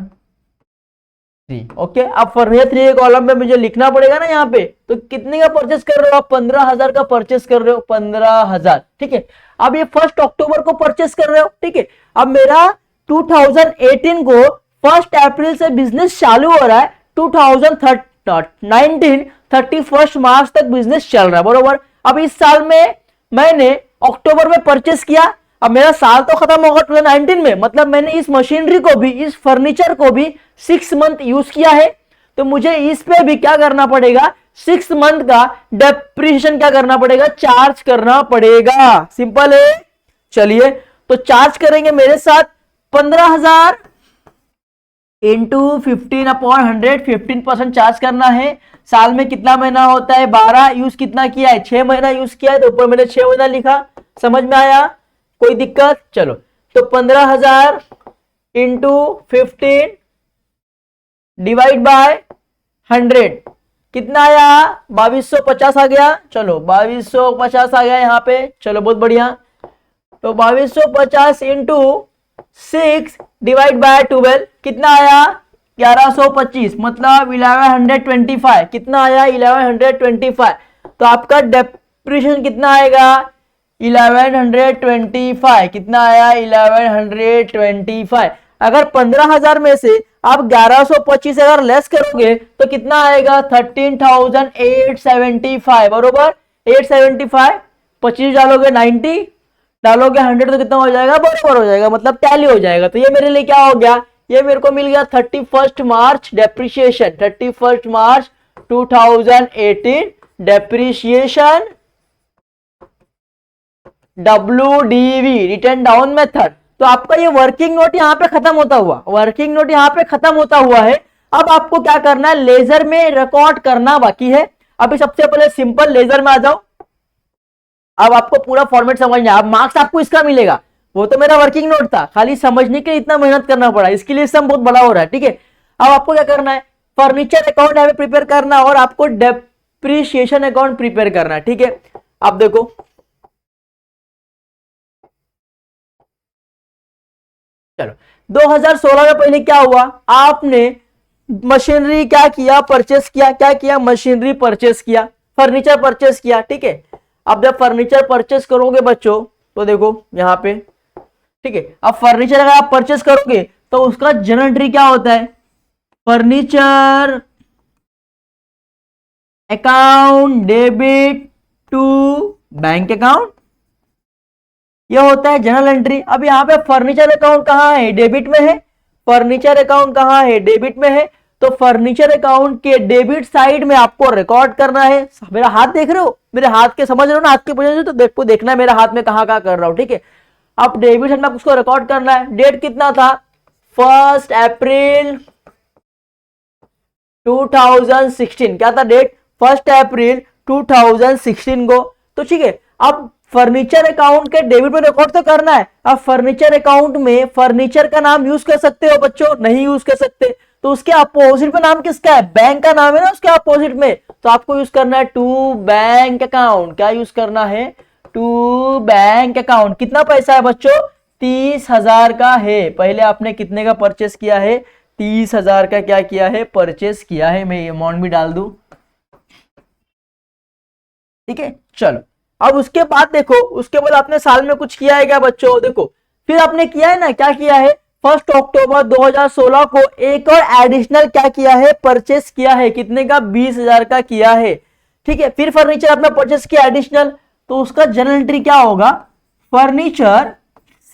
Speaker 1: 3। ओके, अब फर्नीचर 3 के कॉलम में मुझे लिखना पड़ेगा ना यहाँ पे, तो कितने का परचेस कर रहे हो आप, 15,000 का परचेस कर रहे हो, 15,000। ठीक है, अब ये 1 अक्टूबर को परचेस कर रहे हो। ठीक है, अब मेरा 2018 को 1 अप्रैल से बिजनेस चालू हो रहा है, 2019 31 मार्च तक बिजनेस चल रहा है, बरोबर। अब इस साल में मैंने अक्टूबर में परचेस किया, अब मेरा साल तो खत्म होगा 2019 में, मतलब मैंने इस मशीनरी को भी, इस फर्नीचर को भी 6 मंथ यूज किया है, तो मुझे इस पे भी क्या करना पड़ेगा, 6 मंथ का डेप्रिसिएशन क्या करना पड़ेगा, चार्ज करना पड़ेगा। सिंपल है। चलिए तो चार्ज करेंगे मेरे साथ 15,000 इंटू 15/100, 15% चार्ज करना है। साल में कितना महीना होता है, 12। यूज कितना किया है, 6 महीना यूज किया है, तो ऊपर मैंने 6 महीना लिखा। समझ में आया, कोई दिक्कत। चलो तो 15,000 इंटू 15 डिवाइड बाय 100 कितना आया, 2250 आ गया। चलो 2250 आ गया यहाँ पे। चलो बहुत बढ़िया। तो 2250 इंटू 6 डिवाइड बाय 12 कितना आया, 1125, मतलब 1125। कितना आया, 1125। तो आपका डेप्रिसिएशन कितना आएगा, 1125। कितना आया, 1125। अगर 15,000 में से आप 1125 अगर लेस करोगे तो कितना आएगा, 13,875, बरोबर। 875 25 डालोगे 90, डालोगे 100 तो कितना हो जाएगा, बराबर हो जाएगा, मतलब टैली हो जाएगा। तो ये मेरे लिए क्या हो गया, ये मेरे को मिल गया 31 मार्च डेप्रिसिएशन, 31 मार्च 2018 depreciation WDV, return down method. तो आपका ये वर्किंग नोट यहाँ पे खत्म होता हुआ, वर्किंग नोट यहाँ पे खत्म होता हुआ है। अब आपको क्या करना है, लेजर में रिकॉर्ड करना बाकी है। अभी सबसे पहले सिंपल लेजर में आ जाओ। अब आपको पूरा फॉर्मेट समझना है। अब मार्क्स आपको इसका मिलेगा, वो तो मेरा वर्किंग नोट था, खाली समझने के लिए इतना मेहनत करना पड़ा, इसके लिए सम बहुत बड़ा हो रहा है। ठीक है, अब आपको क्या करना है, फर्नीचर अकाउंट यहाँ पे प्रिपेयर करना और आपको डेप्रिसिएशन अकाउंट प्रिपेयर करना है। ठीक है, अब देखो चलो 2016 में पहले क्या हुआ, आपने मशीनरी क्या किया, परचेस किया, क्या किया, मशीनरी परचेस किया, फर्नीचर परचेस किया। ठीक है, अब जब फर्नीचर परचेस करोगे बच्चों तो देखो यहाँ पे, ठीक है, अब फर्नीचर अगर आप परचेस करोगे तो उसका जनरल एंट्री क्या होता है, furniture account debit to bank account, ये होता है जनरल एंट्री। अब यहाँ पे फर्नीचर अकाउंट कहाँ है, डेबिट में है। फर्नीचर अकाउंट कहाँ है, डेबिट में है। तो फर्नीचर अकाउंट के डेबिट साइड में आपको रिकॉर्ड करना है। मेरा हाथ देख रहे हो, मेरे हाथ के समझ रहे हो ना, हाथ के पोजीशन, तो देखो देखना है मेरा हाथ में कहाँ कहाँ कर रहा हूँ। ठीक है, अब डेबिट साइड में उसको रिकॉर्ड करना है। डेट कितना था, 1 अप्रैल 2016। क्या था डेट, 1 अप्रैल 2016 को। तो ठीक है, अब फर्नीचर अकाउंट के डेबिट में रिकॉर्ड तो करना है। अब फर्नीचर अकाउंट में फर्नीचर का नाम यूज कर सकते हो बच्चों, नहीं यूज कर सकते, तो उसके अपोजिट में नाम किसका है, बैंक का नाम है ना उसके अपोजिट में, तो आपको यूज करना है टू बैंक अकाउंट। क्या यूज करना है, टू बैंक अकाउंट। कितना पैसा है बच्चों, 30,000 का है। पहले आपने कितने का परचेस किया है, 30,000 का क्या किया है, परचेस किया है। मैं अमाउंट भी डाल दूं, ठीक है। चलो अब उसके बाद देखो, उसके बाद आपने साल में कुछ किया है क्या बच्चों, देखो फिर आपने किया है ना, क्या किया है, 1 अक्टूबर 2016 को एक और एडिशनल क्या किया है, परचेस किया है। कितने का, 20,000 का किया है। ठीक है, फिर फर्नीचर आपने परचेस किया एडिशनल, तो उसका जनरल एंट्री क्या होगा, फर्नीचर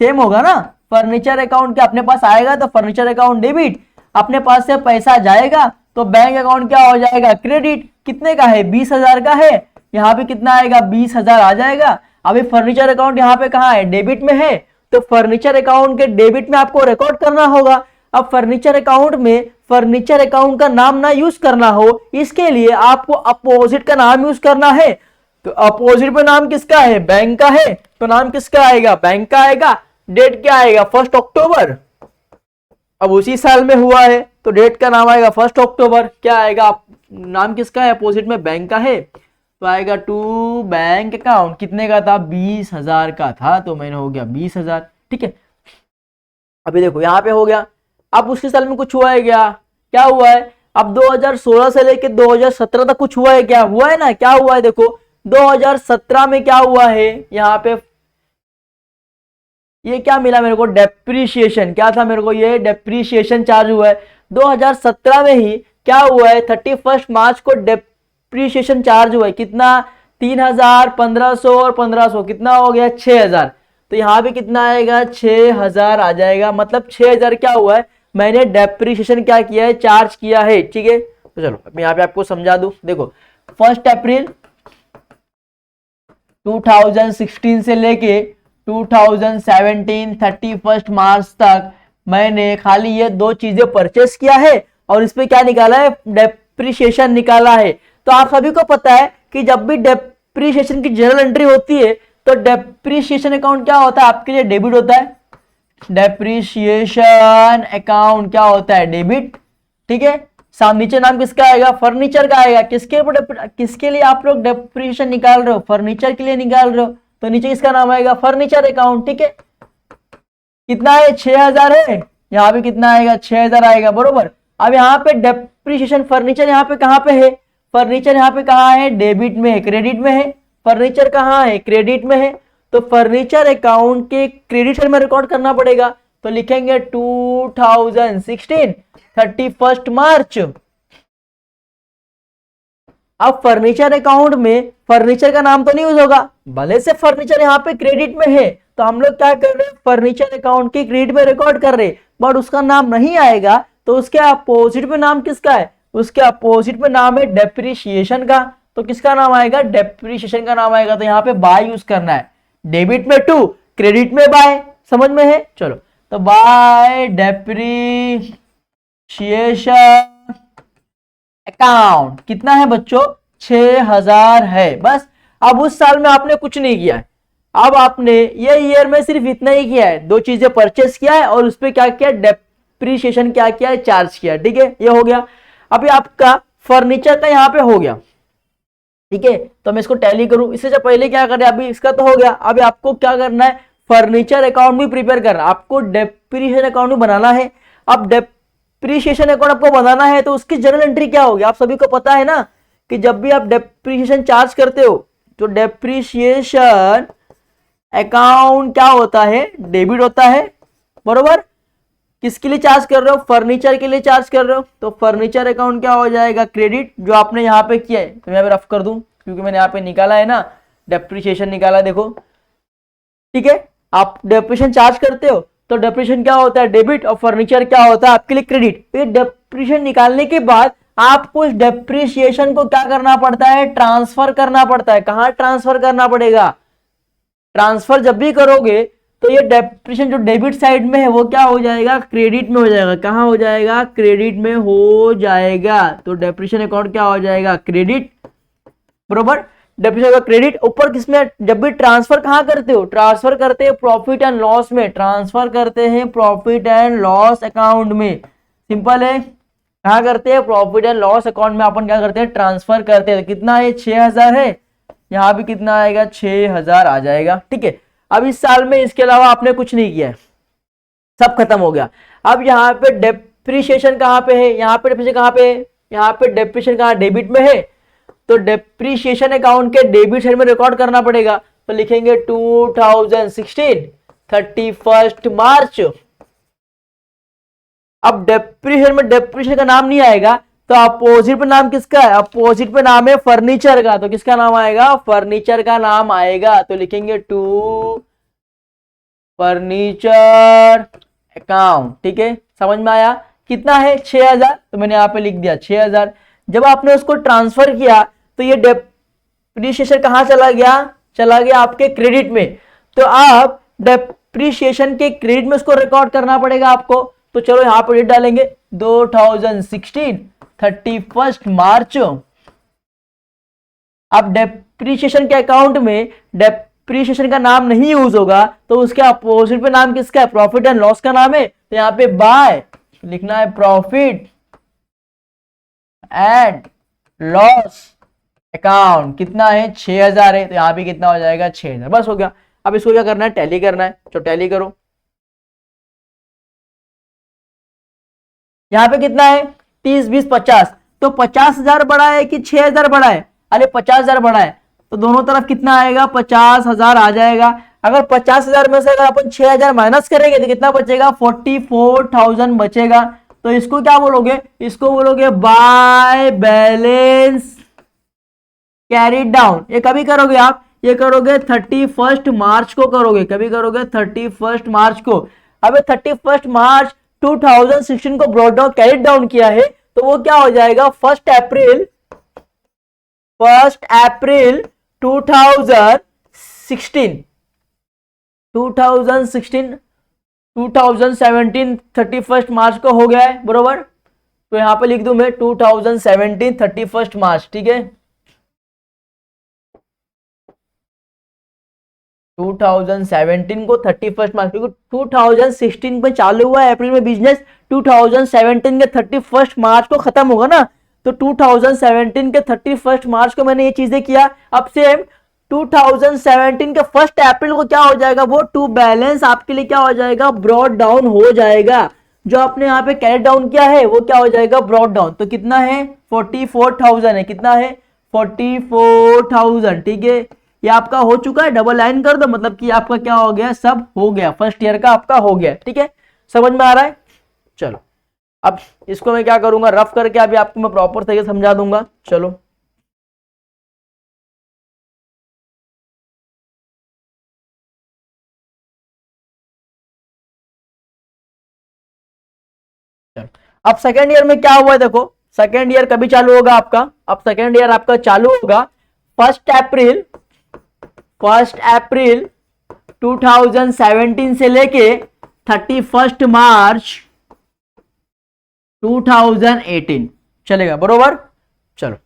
Speaker 1: सेम होगा ना, फर्नीचर अकाउंट के अपने पास आएगा तो फर्नीचर अकाउंट डेबिट, अपने पास से पैसा जाएगा तो बैंक अकाउंट क्या हो जाएगा, क्रेडिट। कितने का है, 20,000 का है, यहाँ पे कितना आएगा, 20,000 आ जाएगा। अभी फर्नीचर अकाउंट यहाँ पे कहाँ है, डेबिट में है, तो फर्नीचर अकाउंट के डेबिट में आपको रिकॉर्ड करना होगा। अब फर्नीचर अकाउंट में फर्नीचर अकाउंट का नाम ना यूज करना हो, इसके लिए आपको अपोजिट का नाम यूज करना है। तो अपोजिट में नाम किसका है, बैंक का है, तो नाम किसका आएगा, बैंक का आएगा। डेट क्या आएगा, 1 अक्टूबर। अब उसी साल में हुआ है तो डेट का नाम आएगा 1 अक्टूबर। क्या आएगा, नाम किसका है, अपोजिट में बैंक का है, तो आएगा टू बैंक अकाउंट। कितने का था, 20,000 का था, तो मैंने हो गया 20,000। ठीक है, अभी देखो यहाँ पे हो गया। अब उसके साल में कुछ हुआ है क्या हुआ है, अब 2016 से लेके 2017 तक कुछ हुआ है क्या, हुआ है ना, क्या हुआ है देखो 2017 में क्या हुआ है, यहाँ पे ये क्या मिला मेरे को, डेप्रीशिएशन। क्या था मेरे को, ये डेप्रीशिएशन चार्ज हुआ है 2017 में ही। क्या हुआ है, 31 मार्च को डेप्रीशिएशन चार्ज हुआ है। कितना, 3,000, 1,500 और 1,500, कितना हो गया, 6,000। तो यहाँ पे कितना आएगा, 6,000 आ जाएगा। मतलब 6,000 क्या हुआ है, मैंने डेप्रीशिएशन क्या किया है, चार्ज किया है। ठीक है, तो चलो मैं यहाँ पे आपको समझा दूं। देखो 1 अप्रैल 2016 से लेके 2017 31 मार्च तक मैंने खाली ये 2 चीजें परचेस किया है और इस पे क्या निकाला है, डेप्रीशिएशन निकाला है। तो आप सभी को पता है कि जब भी डेप्रीशिएशन की जर्नल एंट्री होती है तो डेप्रीशिएशन अकाउंट क्या होता है, आपके लिए डेबिट होता है। डेप्रीशिएशन अकाउंट क्या होता है, डेबिट। ठीक है, नीचे नाम किसका आएगा, फर्नीचर का आएगा। किसके लिए आप लोग डेप्रीशिएशन निकाल रहे हो, फर्नीचर के लिए निकाल रहे हो, तो नीचे किसका नाम आएगा, फर्नीचर अकाउंट। ठीक है, कितना है, 6,000 है, यहाँ पे कितना आएगा, 6,000 आएगा, बरोबर। अब यहाँ पे डेप्रीशिएशन फर्नीचर यहाँ पे कहाँ पे है, फर्नीचर यहाँ पे कहाँ है, डेबिट में है, क्रेडिट में है। फर्नीचर कहाँ है, क्रेडिट में है, तो फर्नीचर अकाउंट के क्रेडिट साइड में रिकॉर्ड करना पड़ेगा। तो लिखेंगे 2016 31 मार्च। अब फर्नीचर अकाउंट में फर्नीचर का नाम तो नहीं यूज होगा, भले से फर्नीचर यहाँ पे क्रेडिट में है, तो हम लोग क्या कर रहे हैं, फर्नीचर अकाउंट के क्रेडिट में रिकॉर्ड कर रहे हैं, बट उसका नाम नहीं आएगा। तो उसके अपोजिट में नाम किसका है, उसके अपोजिट में नाम है डेप्रीशिएशन का। तो किसका नाम आएगा, डेप्रीशिएशन का नाम आएगा। तो यहाँ पे बाय यूज करना है, डेबिट में टू, क्रेडिट में बाय, समझ में है। चलो, तो बाय डेप्रीशिएशन अकाउंट कितना है बच्चों, 6,000 है बस। अब उस साल में आपने कुछ नहीं किया है, अब आपने ये ईयर में सिर्फ इतना ही किया है, 2 चीजें परचेस किया है और उस पर क्या किया, डेप्रीशिएशन क्या किया है, चार्ज किया। ठीक है, ये हो गया। अभी आपका फर्नीचर का यहाँ पे हो गया। ठीक है, तो मैं इसको टैली करूं, इससे जब पहले क्या करें, अभी इसका तो हो गया, अभी आपको क्या करना है, फर्नीचर अकाउंट भी प्रिपेयर करना, आपको डेप्रीशिएशन अकाउंट भी बनाना है। अब डेप्रीशिएशन अकाउंट आपको बनाना है तो उसकी जर्नल एंट्री क्या होगी, आप सभी को पता है ना कि जब भी आप डेप्रीशिएशन चार्ज करते हो तो डेप्रीशिएशन अकाउंट क्या होता है, डेबिट होता है, बरोबर। किसके लिए चार्ज कर रहे हो, फर्नीचर के लिए चार्ज कर रहे हो, तो फर्नीचर अकाउंट क्या हो जाएगा, क्रेडिट, जो आपने यहाँ पे किया है। तो मैं यहाँ पे रफ कर दूं क्योंकि मैंने यहाँ पे निकाला है ना, डेप्रीशिएशन निकाला है, देखो। ठीक है, आप डेप्रीशिएशन चार्ज करते हो तो डेप्रीशिएशन क्या होता है, डेबिट, और फर्नीचर क्या होता है आपके लिए, क्रेडिट। तो ये डेप्रीशिएशन निकालने के बाद आपको इस डेप्रीशिएशन को क्या करना पड़ता है, ट्रांसफर करना पड़ता है। कहाँ ट्रांसफर करना पड़ेगा, ट्रांसफर जब भी करोगे तो ये डेप्रीशिएशन जो डेबिट साइड में है वो क्या हो जाएगा, क्रेडिट में हो जाएगा। कहाँ हो जाएगा, क्रेडिट में हो जाएगा। तो डेप्रीशिएशन अकाउंट क्या हो जाएगा, क्रेडिट, बरोबर। डेप्रीशिएशन का क्रेडिट ऊपर किसमें, जब भी ट्रांसफर कहाँ करते हो, ट्रांसफर करते हैं प्रॉफिट एंड लॉस में, ट्रांसफर करते हैं प्रॉफिट एंड लॉस अकाउंट में। सिंपल है, कहाँ करते हैं, प्रॉफिट एंड लॉस अकाउंट में अपन क्या करते हैं, ट्रांसफर करते हैं। कितना है, 6,000 है, यहाँ भी कितना आएगा, 6,000 आ जाएगा। ठीक है, अब इस साल में इसके अलावा आपने कुछ नहीं किया है, सब खत्म हो गया। अब यहाँ पे डेप्रीशिएशन कहाँ पे है, यहाँ पे डेप्रीशिएशन कहाँ पे है, यहाँ पे डेप्रीशिएशन कहाँ, डेबिट में है। तो डेप्रीशिएशन अकाउंट के डेबिट साइड में रिकॉर्ड करना पड़ेगा। तो लिखेंगे 2016 31 मार्च। अब डेप्रीशिएशन में डेप्रीशिएशन का नाम नहीं आएगा तो अपोजिट पे नाम किसका है, अपोजिट पे नाम है फर्नीचर का। तो किसका नाम आएगा, फर्नीचर का नाम आएगा। तो लिखेंगे टू फर्नीचर अकाउंट। ठीक है, समझ में आया। कितना है, 6,000, तो मैंने यहाँ पे लिख दिया 6,000। जब आपने उसको ट्रांसफर किया तो ये डेप्रीशिएशन कहाँ चला गया, चला गया आपके क्रेडिट में, तो आप डेप्रीशिएशन के क्रेडिट में उसको रिकॉर्ड करना पड़ेगा आपको। तो चलो यहां पर डेट डालेंगे 2016 31 मार्च। अब डेप्रीशिएशन के अकाउंट में डेप्रीशिएशन का नाम नहीं यूज होगा, तो उसके अपोजिट पे नाम किसका है, प्रॉफिट एंड लॉस का नाम है। तो यहां पे बाय लिखना है प्रॉफिट एंड लॉस अकाउंट, कितना है 6000 है, तो यहां पे कितना हो जाएगा 6000, बस हो गया। अब इसको क्या करना है, टैली करना है, तो टैली करो। यहां पे कितना है 30 20 50, तो 50,000 बड़ा है कि 6000 बड़ा है, अरे 50,000 बड़ा है, तो दोनों तरफ कितना आएगा 50,000 आ जाएगा। अगर 50,000 में से अगर अपन 6000 माइनस करेंगे तो कितना बचेगा 44,000 बचेगा। तो इसको क्या बोलोगे, इसको बोलोगे बाय बैलेंस कैरी डाउन। ये कभी करोगे आप, ये करोगे 31 मार्च को करोगे, कभी करोगे 31 मार्च को। अब 31 मार्च 2016 को ब्रॉट डाउन कैरी डाउन किया है, तो वो क्या हो जाएगा 1 अप्रैल 2016 2017 31 मार्च को हो गया है बरोबर। तो यहां पे लिख दूं मैं 2017 31 मार्च, ठीक है 2017 को 31 मार्च, क्योंकि 2016 में चालू हुआ है अप्रैल में बिजनेस, 2017 के 31 मार्च को खत्म होगा ना, तो 2017 के 31 मार्च को मैंने ये चीजें किया। अब सेम 2017 के 1 अप्रैल को क्या हो जाएगा, वो टू बैलेंस आपके लिए क्या हो जाएगा ब्रॉट डाउन हो जाएगा। जो आपने यहाँ पे कैरी डाउन किया है वो क्या हो जाएगा ब्रॉट डाउन। तो कितना है 44,000 है, कितना है 44,000, ठीक है ये आपका हो चुका है। डबल लाइन कर दो, मतलब कि आपका क्या हो गया, सब हो गया, फर्स्ट ईयर का आपका हो गया, ठीक है समझ में आ रहा है। चलो अब इसको मैं क्या करूंगा, रफ करके अभी आपको मैं प्रॉपर तरीके से समझा दूंगा। चलो अब सेकेंड ईयर में क्या हुआ है देखो, सेकेंड ईयर कभी चालू होगा आपका, अब सेकेंड ईयर आपका चालू होगा 1 अप्रैल 2017 से लेके 31 मार्च 2018 चलेगा बरोबर। चलो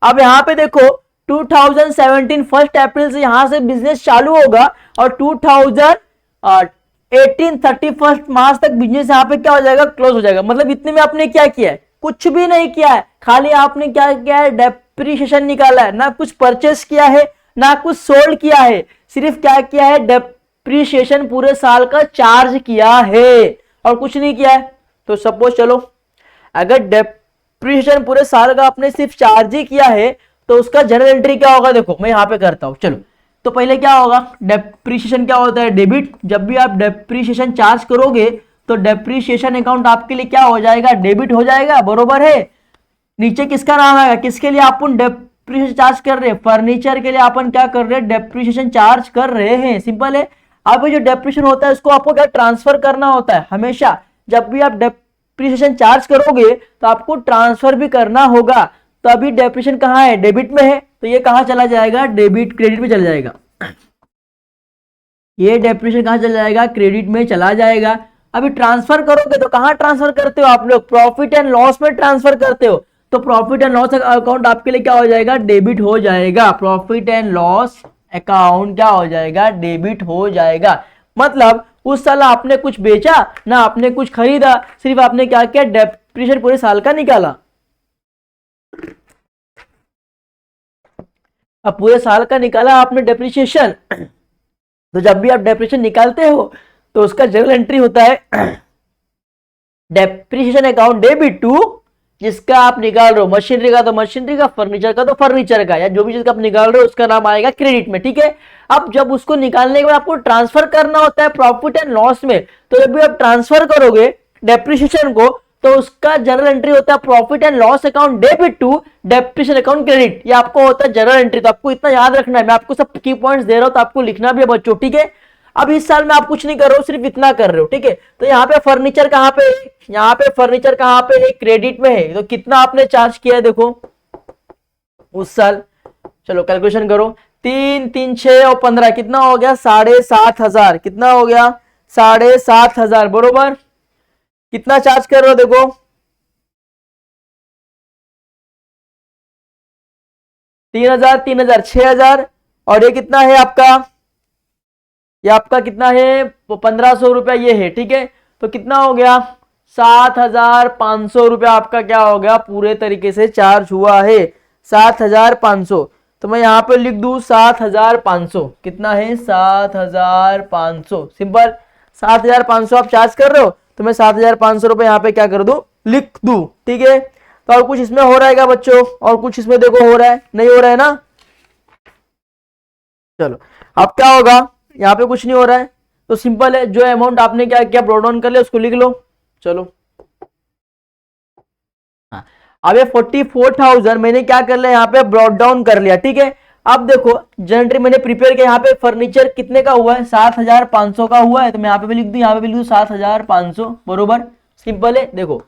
Speaker 1: अब यहां पे देखो 2017 1 अप्रैल से यहां से बिजनेस चालू होगा और 2018 31 मार्च तक बिजनेस यहां पे क्या हो जाएगा क्लोज हो जाएगा। मतलब इतने में आपने क्या किया है, कुछ भी नहीं किया है, खाली आपने क्या किया है डेप्रीशिएशन निकाला है, ना कुछ परचेस किया है ना कुछ सोल्ड किया है, सिर्फ क्या किया है डेप्रीशिएशन पूरे साल का चार्ज किया है और कुछ नहीं किया है। तो सपोज चलो अगर डेप्रीशिएशन पूरे साल का आपने सिर्फ चार्ज ही किया है तो उसका जनरल एंट्री क्या होगा, देखो मैं यहां पे करता हूं। चलो तो पहले क्या होगा, डेप्रीशिएशन क्या होता है डेबिट, जब भी आप डेप्रीशिएशन चार्ज करोगे तो डेप्रीशिएशन अकाउंट आपके लिए क्या हो जाएगा डेबिट हो जाएगा बरोबर है। नीचे किसका नाम आएगा, किसके लिए अपन डेप्रीशिएशन चार्ज कर रहे हैं, फर्नीचर के लिए अपन क्या कर रहे हैं डेप्रीशिएशन चार्ज कर रहे हैं, सिंपल है। अब जो डेप्रीशिएशन होता है उसको आपको क्या ट्रांसफर करना होता है, हमेशा जब भी आप डेप्रीशिएशन चार्ज करोगे तो आपको ट्रांसफर भी करना होगा। तो अभी डेप्रीशिएशन कहाँ है डेबिट में है, तो ये कहां चला जाएगा डेबिट क्रेडिट में चला जाएगा, ये डेप्रीशिएशन कहां चला जाएगा क्रेडिट में चला जाएगा। अभी ट्रांसफर करोगे तो कहां ट्रांसफर करते हो आप लोग, प्रॉफिट एंड लॉस में ट्रांसफर करते हो, तो प्रॉफिट एंड लॉस अकाउंट आपके लिए क्या हो जाएगा डेबिट हो जाएगा, प्रॉफिट एंड लॉस अकाउंट क्या हो जाएगा डेबिट हो जाएगा। मतलब उस साल आपने कुछ बेचा ना आपने कुछ खरीदा, सिर्फ आपने क्या किया डेप्रीशिएशन पूरे साल का निकाला। अब पूरे साल का निकाला आपने डेप्रीशिएशन, तो जब भी आप डेप्रीशिएशन निकालते हो तो उसका जनरल एंट्री होता है डेप्रीशिएशन अकाउंट डेबिट टू, जिसका आप निकाल रहे हो मशीनरी का तो मशीनरी का, फर्नीचर का तो फर्नीचर का, या जो भी चीज का आप निकाल रहे हो उसका नाम आएगा क्रेडिट में, ठीक है। अब जब उसको निकालने के बाद आपको ट्रांसफर करना होता है प्रॉफिट एंड लॉस में, तो जब भी आप ट्रांसफर करोगे डेप्रीशिएशन को तो उसका जनरल एंट्री होता है profit and loss account debit to depreciation account credit, ये आपको होता है जनरल एंट्री। तो आपको इतना याद रखना है, मैं आपको सब की पॉइंट्स दे रहा हूं तो आपको लिखना भी है बच्चों, ठीक है। अब इस साल में आप कुछ नहीं कर रहे हो, सिर्फ इतना कर रहे हो, ठीक है। तो यहाँ पे फर्नीचर कहाँ पे है, यहाँ पे फर्नीचर कहाँ पे है क्रेडिट में है, तो कितना आपने चार्ज किया है देखो उस साल, चलो कैलकुलेशन करो 3 3 6 और 15 कितना हो गया 7,500। कितना हो गया 7,500 बरोबर। कितना चार्ज कर रहे हो देखो 3,000 3,000 6,000 और ये कितना है आपका, ये आपका कितना है 1,500 रुपया ये है। ठीक है तो कितना हो गया 7,500 रुपया आपका क्या हो गया पूरे तरीके से चार्ज हुआ है 7,500। तो मैं यहाँ पे लिख दूं 7,500। कितना है 7,500 सिंपल 7,500 आप चार्ज कर रहे हो तो मैं 7,500 रुपये यहाँ पे क्या कर दूं लिख दूं। ठीक है तो और कुछ इसमें हो रहा है क्या बच्चों, और कुछ इसमें देखो हो रहा है नहीं हो रहा है ना। चलो अब क्या होगा यहाँ पे कुछ नहीं हो रहा है तो सिंपल है जो अमाउंट आपने क्या किया ब्रॉट डाउन कर लिया उसको लिख लो। चलो हाँ अब ये 44,000 मैंने क्या कर लिया यहाँ पे ब्रॉट डाउन कर लिया। ठीक है अब देखो जनरेटर मैंने प्रिपेयर किया यहाँ पे फर्नीचर कितने का हुआ है 7,500 का हुआ है तो मैं यहाँ पे भी लिख दूं, यहाँ पे भी लिख दूं 7,500 बरोबर। सिंपल है देखो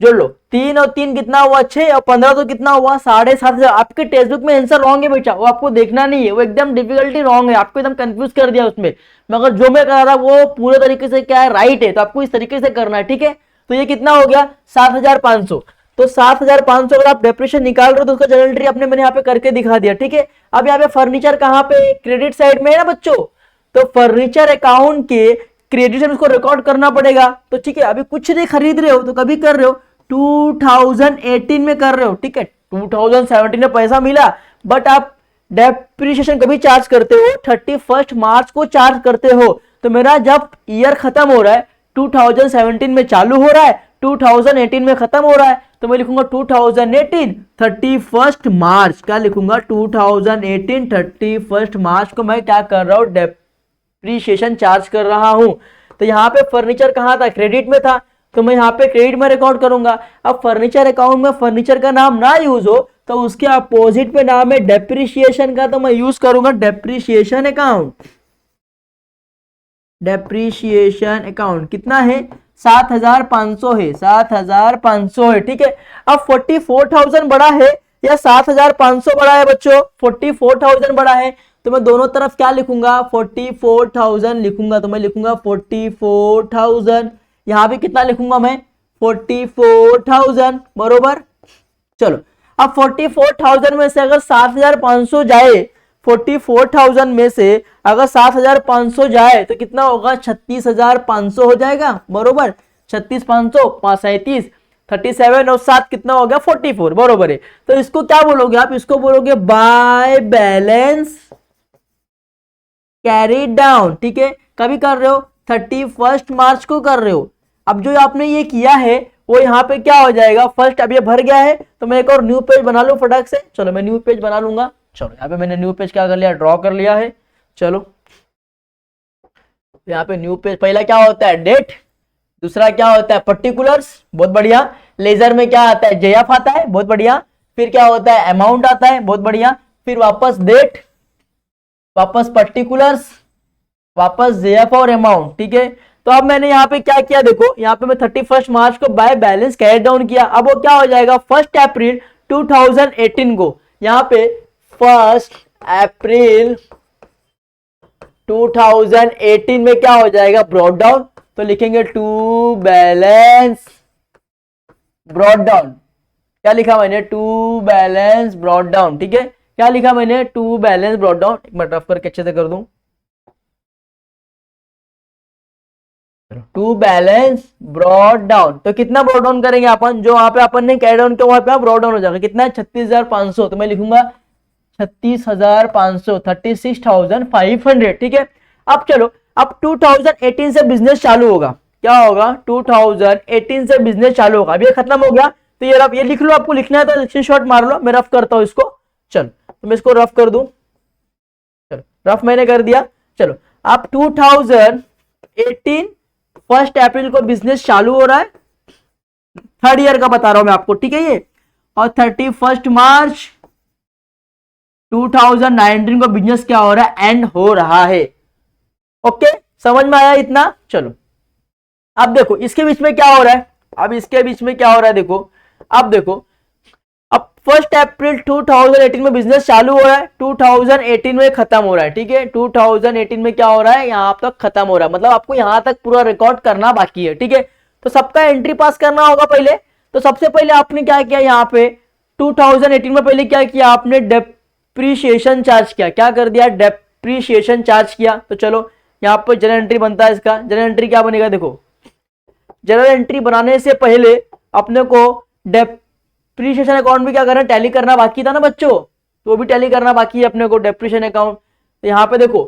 Speaker 1: जोड़ लो 3 और 3 कितना हुआ 6 और 15 तो कितना हुआ 7,500। आपके टेक्स्ट बुक में आंसर रॉन्ग है बेटा, वो आपको देखना नहीं है, वो एकदम डिफिकल्टी रॉन्ग है, आपको एकदम कंफ्यूज कर दिया उसमें। मगर जो मैं कर रहा था वो पूरे तरीके से क्या है राइट है, तो आपको इस तरीके से करना है। ठीक है तो ये कितना हो गया 7,500। तो 7,500 अगर आप डेप्रिसिएशन निकाल रहे हो तो उसका जनरल एंट्री आपने मैंने यहाँ पे करके दिखा दिया। ठीक है अब यहाँ पे फर्नीचर कहाँ पे क्रेडिट साइड में है ना बच्चों, तो फर्नीचर अकाउंट के क्रेडिट उसको रिकॉर्ड करना पड़ेगा। तो ठीक है अभी कुछ नहीं खरीद रहे हो तो कभी कर रहे हो 2018 में कर रहे हो। ठीक है 2017 में पैसा मिला बट आप डेप्रिसिएशन कभी चार्ज करते हो 31 मार्च को चार्ज करते हो। तो मेरा जब ईयर खत्म हो रहा है 2017 में चालू हो रहा है 2018 में खत्म हो रहा है तो मैं लिखूंगा 2018 31 मार्च। क्या लिखूंगा 2018 31 मार्च को मैं क्या कर रहा हूं डेप्रिसिएशन चार्ज कर रहा हूं। तो यहाँ पे फर्नीचर कहाँ था क्रेडिट में था तो मैं यहाँ पे क्रेडिट में रिकॉर्ड करूंगा। अब फर्नीचर अकाउंट में फर्नीचर का नाम ना यूज हो तो उसके अपोजिट पे नाम है डेप्रिसिएशन का, तो मैं यूज करूंगा डेप्रिसिएशन अकाउंट। डेप्रिसिएशन अकाउंट कितना है 7,500 है 7,500 है। ठीक है अब 44,000 बड़ा है या 7,500 बड़ा है बच्चों, 44,000 बड़ा है तो मैं दोनों तरफ क्या लिखूंगा 44,000 लिखूंगा। तो मैं लिखूंगा 44,000, यहां भी कितना लिखूंगा मैं 44,000 बरोबर। चलो अब 44,000 में से अगर 7,500 जाए 44,000 में से अगर 7,500 जाए तो कितना होगा 36,500 हो जाएगा बरोबर। 36,500 537 37 और 7 कितना हो गया 44 बरोबर है। तो इसको क्या बोलोगे आप, इसको बोलोगे बाय बैलेंस कैरी डाउन। ठीक है कभी कर रहे हो 31 मार्च को कर रहे हो। अब जो आपने ये किया है वो यहाँ पे क्या हो जाएगा फर्स्ट, अब ये भर गया है तो मैं एक और न्यू पेज बना लूं फटाक से। चलो मैं न्यू पेज बना लूंगा। चलो यहाँ पे मैंने न्यू पेज क्या कर लिया ड्रॉ कर लिया है। चलो यहाँ पे न्यू पेज पहला क्या होता है डेट, दूसरा क्या होता है पर्टिकुलर्स बहुत बढ़िया, लेजर में क्या आता है जेएफ आता है बहुत बढ़िया, फिर क्या होता है अमाउंट आता है बहुत बढ़िया, फिर वापस डेट वापस पर्टिकुलर्स वापस जेएफ और अमाउंट। ठीक है तो अब मैंने यहाँ पे क्या किया देखो यहाँ पे मैं 31 मार्च को बाय बैलेंस कैरी डाउन किया। अब वो क्या हो जाएगा 1 अप्रैल 2018 को यहाँ पे 1 अप्रैल 2018 में क्या हो जाएगा ब्रॉट डाउन। तो लिखेंगे टू बैलेंस ब्रॉट डाउन। क्या लिखा मैंने टू बैलेंस ब्रॉट डाउन। ठीक है क्या लिखा मैंने टू बैलेंस ब्रॉट डाउन। एक मिनट रफ करके अच्छे से कर दूं टू बैलेंस ब्रॉट डाउन। तो कितना ब्रॉट डाउन करेंगे अपन, जो वहां पे अपन ने कैरी डाउन किया वहां पे ब्रॉट डाउन हो जाएगा कितना है 36,500। तो मैं लिखूंगा 36,500 36,500। ठीक है अब चलो अब 2018 से बिजनेस चालू होगा, क्या होगा 2018 से बिजनेस चालू होगा। अब ये खत्म हो गया तो ये लिख लो, आपको लिखना है तो स्क्रीनशॉट मार लो, मैं रफ करता हूं इसको। चलो तो मैं इसको रफ कर दूं, चलो रफ मैंने कर दिया। चलो अब 2018 1 अप्रैल को बिजनेस चालू हो रहा है, थर्ड ईयर का बता रहा हूं मैं आपको। ठीक है ये और 31 मार्च 2019 को बिजनेस क्या हो रहा है एंड हो रहा है। ओके समझ में आया इतना। चलो अब देखो इसके बीच में क्या हो रहा है, अब इसके बीच में क्या हो रहा है देखो, अब देखो अब 1 अप्रैल 2018 में बिजनेस चालू हो रहा है, 2018 में खत्म हो रहा है, ठीक है। 2018 में क्या हो रहा है, यहाँ तक खत्म हो रहा है, मतलब आपको यहाँ तक पूरा रिकॉर्ड करना बाकी है, ठीक है। तो सबका एंट्री पास करना होगा पहले। तो सबसे पहले आपने क्या किया यहाँ पे 2018 में, पहले क्या किया आपने, डेप्रीशिएशन चार्ज किया। क्या कर दिया, डेप्रीशिएशन चार्ज किया। तो चलो यहाँ पर जनरल एंट्री बनता है इसका। जनरल एंट्री क्या बनेगा, देखो जनरल एंट्री बनाने से पहले अपने को डेप्रीशिएशन अकाउंट भी क्या करना, टैली करना बाकी था ना बच्चों, तो वो भी टैली करना बाकी है अपने को, डेप्रीशिएशन अकाउंट। तो यहाँ पे देखो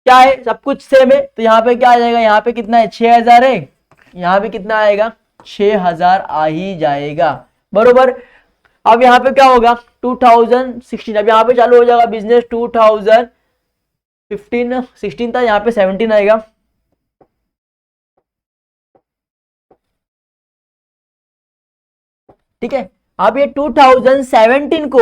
Speaker 1: क्या है, सब कुछ सेम है। तो यहाँ पे क्या आ जाएगा, यहाँ पे कितना है 6000 है, यहाँ पे कितना आएगा 6000 आ ही जाएगा, बरोबर। अब यहाँ पे क्या होगा 2016, अब यहाँ पे चालू हो जाएगा बिजनेस 2015 16 था, यहाँ पे 17 आएगा। ठीक है। अब ये 2017 को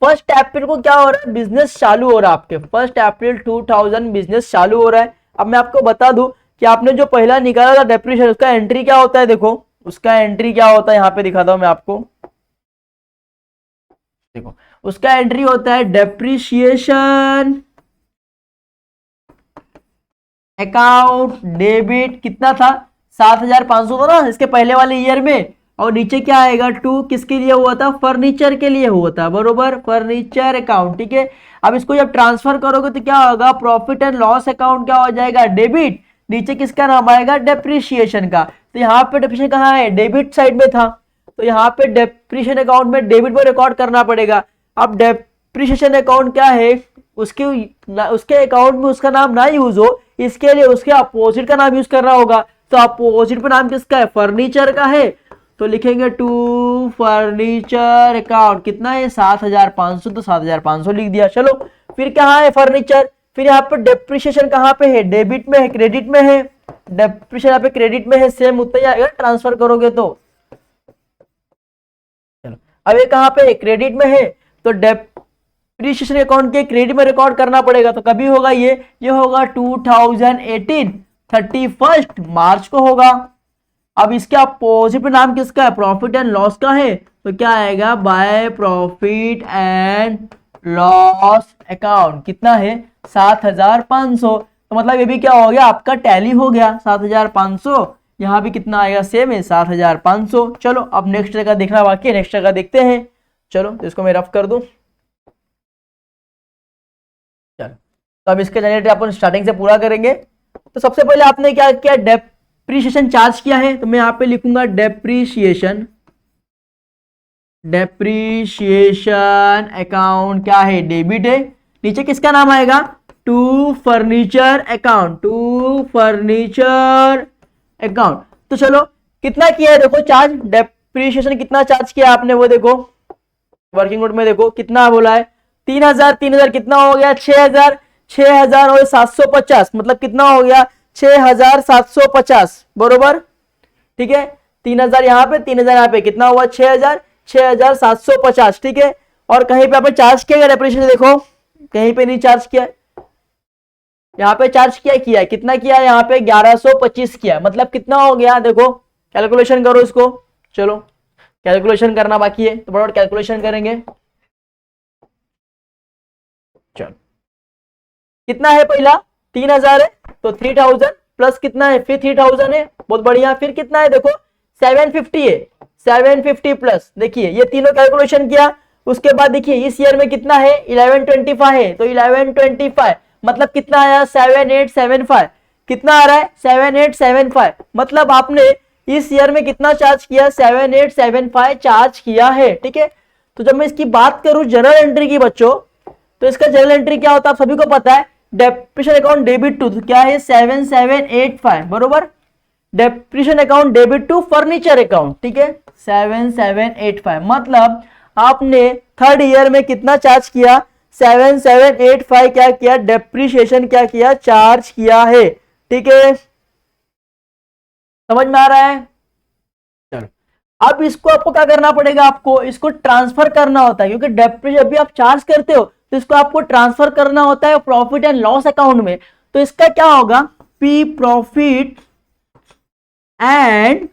Speaker 1: 1 अप्रैल को क्या हो रहा है, बिजनेस चालू हो रहा है आपके, 1 अप्रैल 2000 बिजनेस चालू हो रहा है। अब मैं आपको बता दूं कि आपने जो पहला निकाला था डेप्रीशिएशन, उसका एंट्री क्या होता है, देखो उसका एंट्री क्या होता है, यहाँ पे दिखाता हूं मैं आपको, देखो उसका एंट्री होता है डेप्रीशिएशन अकाउंट डेबिट, कितना था 7500 था ना इसके पहले वाले ईयर में। और नीचे क्या आएगा 2, किसके लिए हुआ था, फर्नीचर के लिए हुआ था, बरोबर, फर्नीचर अकाउंट, ठीक है। अब इसको जब ट्रांसफर करोगे तो क्या होगा, प्रॉफिट एंड लॉस अकाउंट क्या हो जाएगा, डेबिट। नीचे किसका नाम आएगा, डेप्रीशिएशन का। तो यहाँ पे डेप्रीशिएशन कहाँ है, डेबिट साइड में था, तो यहाँ पे डेप्रीशिएशन अकाउंट में डेबिट में रिकॉर्ड करना पड़ेगा। अब डेप्रीशिएशन अकाउंट क्या है, उसके अकाउंट में उसका नाम ना यूज हो, इसके लिए उसके अपोजिट का नाम यूज करना होगा। तो अपोजिट पे नाम किसका है, फर्नीचर का है, तो लिखेंगे टू फर्नीचर अकाउंट, कितना है 7500, तो 7500 लिख दिया। चलो फिर कहाँ है फर्नीचर, फिर यहाँ पे डेप्रीशिएशन कहाँ पे है, डेबिट में है, क्रेडिट में है, डेप्रीशिएशन यहाँ पे क्रेडिट में है, सेम उतना ही आएगा ट्रांसफर करोगे तो। चलो अब ये कहाँ पे है, क्रेडिट में है, तो डेप्रीशिएशन अकाउंट के क्रेडिट में रिकॉर्ड करना पड़ेगा। तो कभी होगा ये होगा 2018 31 मार्च को होगा। अब इसके अपोजिट पे नाम किसका है, प्रॉफिट एंड लॉस का है, तो क्या आएगा, by profit and loss account, कितना है 7500। तो मतलब ये भी क्या हो गया, आपका टैली हो गया 7500, यहाँ भी कितना आएगा, सेम है 7500। चलो अब नेक्स्ट जगह देखना बाकी है, नेक्स्ट जगह देखते हैं। चलो तो इसको मैं रफ कर दूं। चलो तो अब इसका जनरेटर अपन स्टार्टिंग से पूरा करेंगे। तो सबसे पहले आपने क्या किया, डेप्रीशिएशन चार्ज किया है, तो मैं यहां पे लिखूंगा डेप्रीशिएशन अकाउंट क्या है, डेबिट है। नीचे किसका नाम आएगा, to furniture account, to furniture account. तो चलो कितना किया है, देखो चार्ज, डेप्रीशिएशन कितना चार्ज किया आपने, वो देखो वर्किंग नोट में देखो कितना बोला है, 3000 कितना हो गया, 6000 और 750, मतलब कितना हो गया 6750, बरोबर, ठीक है। 3000 यहाँ पे, 3000 यहाँ पे, कितना हुआ 6750, ठीक है। और कहीं पे आपने चार्ज किया डेप्रीशिएशन, देखो कहीं पे नहीं चार्ज किया, यहाँ पे चार्ज किया है, कितना किया है यहाँ पे 1125 किया, मतलब कितना हो गया, देखो कैलकुलेशन करो इसको। चलो कैलकुलेशन करना बाकी है, तो बराबर कैलकुलेशन करेंगे। चलो कितना है, पहला 3000 है, तो 3000 प्लस कितना है, फिर 3000 है, बहुत बढ़िया। फिर कितना है, देखो 750 है, 750 प्लस, देखिए ये तीनों कैलकुलेशन किया। उसके बाद देखिए इस ईयर में कितना है, 1125 है, तो 1125 मतलब कितना आया 7875, कितना आ रहा है 7875, मतलब आपने इस ईयर में कितना चार्ज किया, 7875 चार्ज किया है, ठीक है। तो जब मैं इसकी बात करूं जनरल एंट्री की बच्चों, तो इसका जनरल एंट्री क्या होता है, आप सभी को पता है, डेप्रीशिएशन अकाउंट डेबिट टू, तो क्या है 7785, बरोबर, depreciation account debit to furniture account, ठीक है 7785, मतलब आपने थर्ड ईयर में कितना चार्ज किया, 7785 क्या किया, डेप्रीशिएशन क्या किया, चार्ज किया है, ठीक है, समझ में आ रहा है। चलो अब इसको आपको क्या करना पड़ेगा, आपको इसको ट्रांसफर करना होता है, क्योंकि डेप्रीशिएशन जब भी आप चार्ज करते हो तो इसको आपको ट्रांसफर करना होता है प्रॉफिट एंड लॉस अकाउंट में। तो इसका क्या होगा, P profit and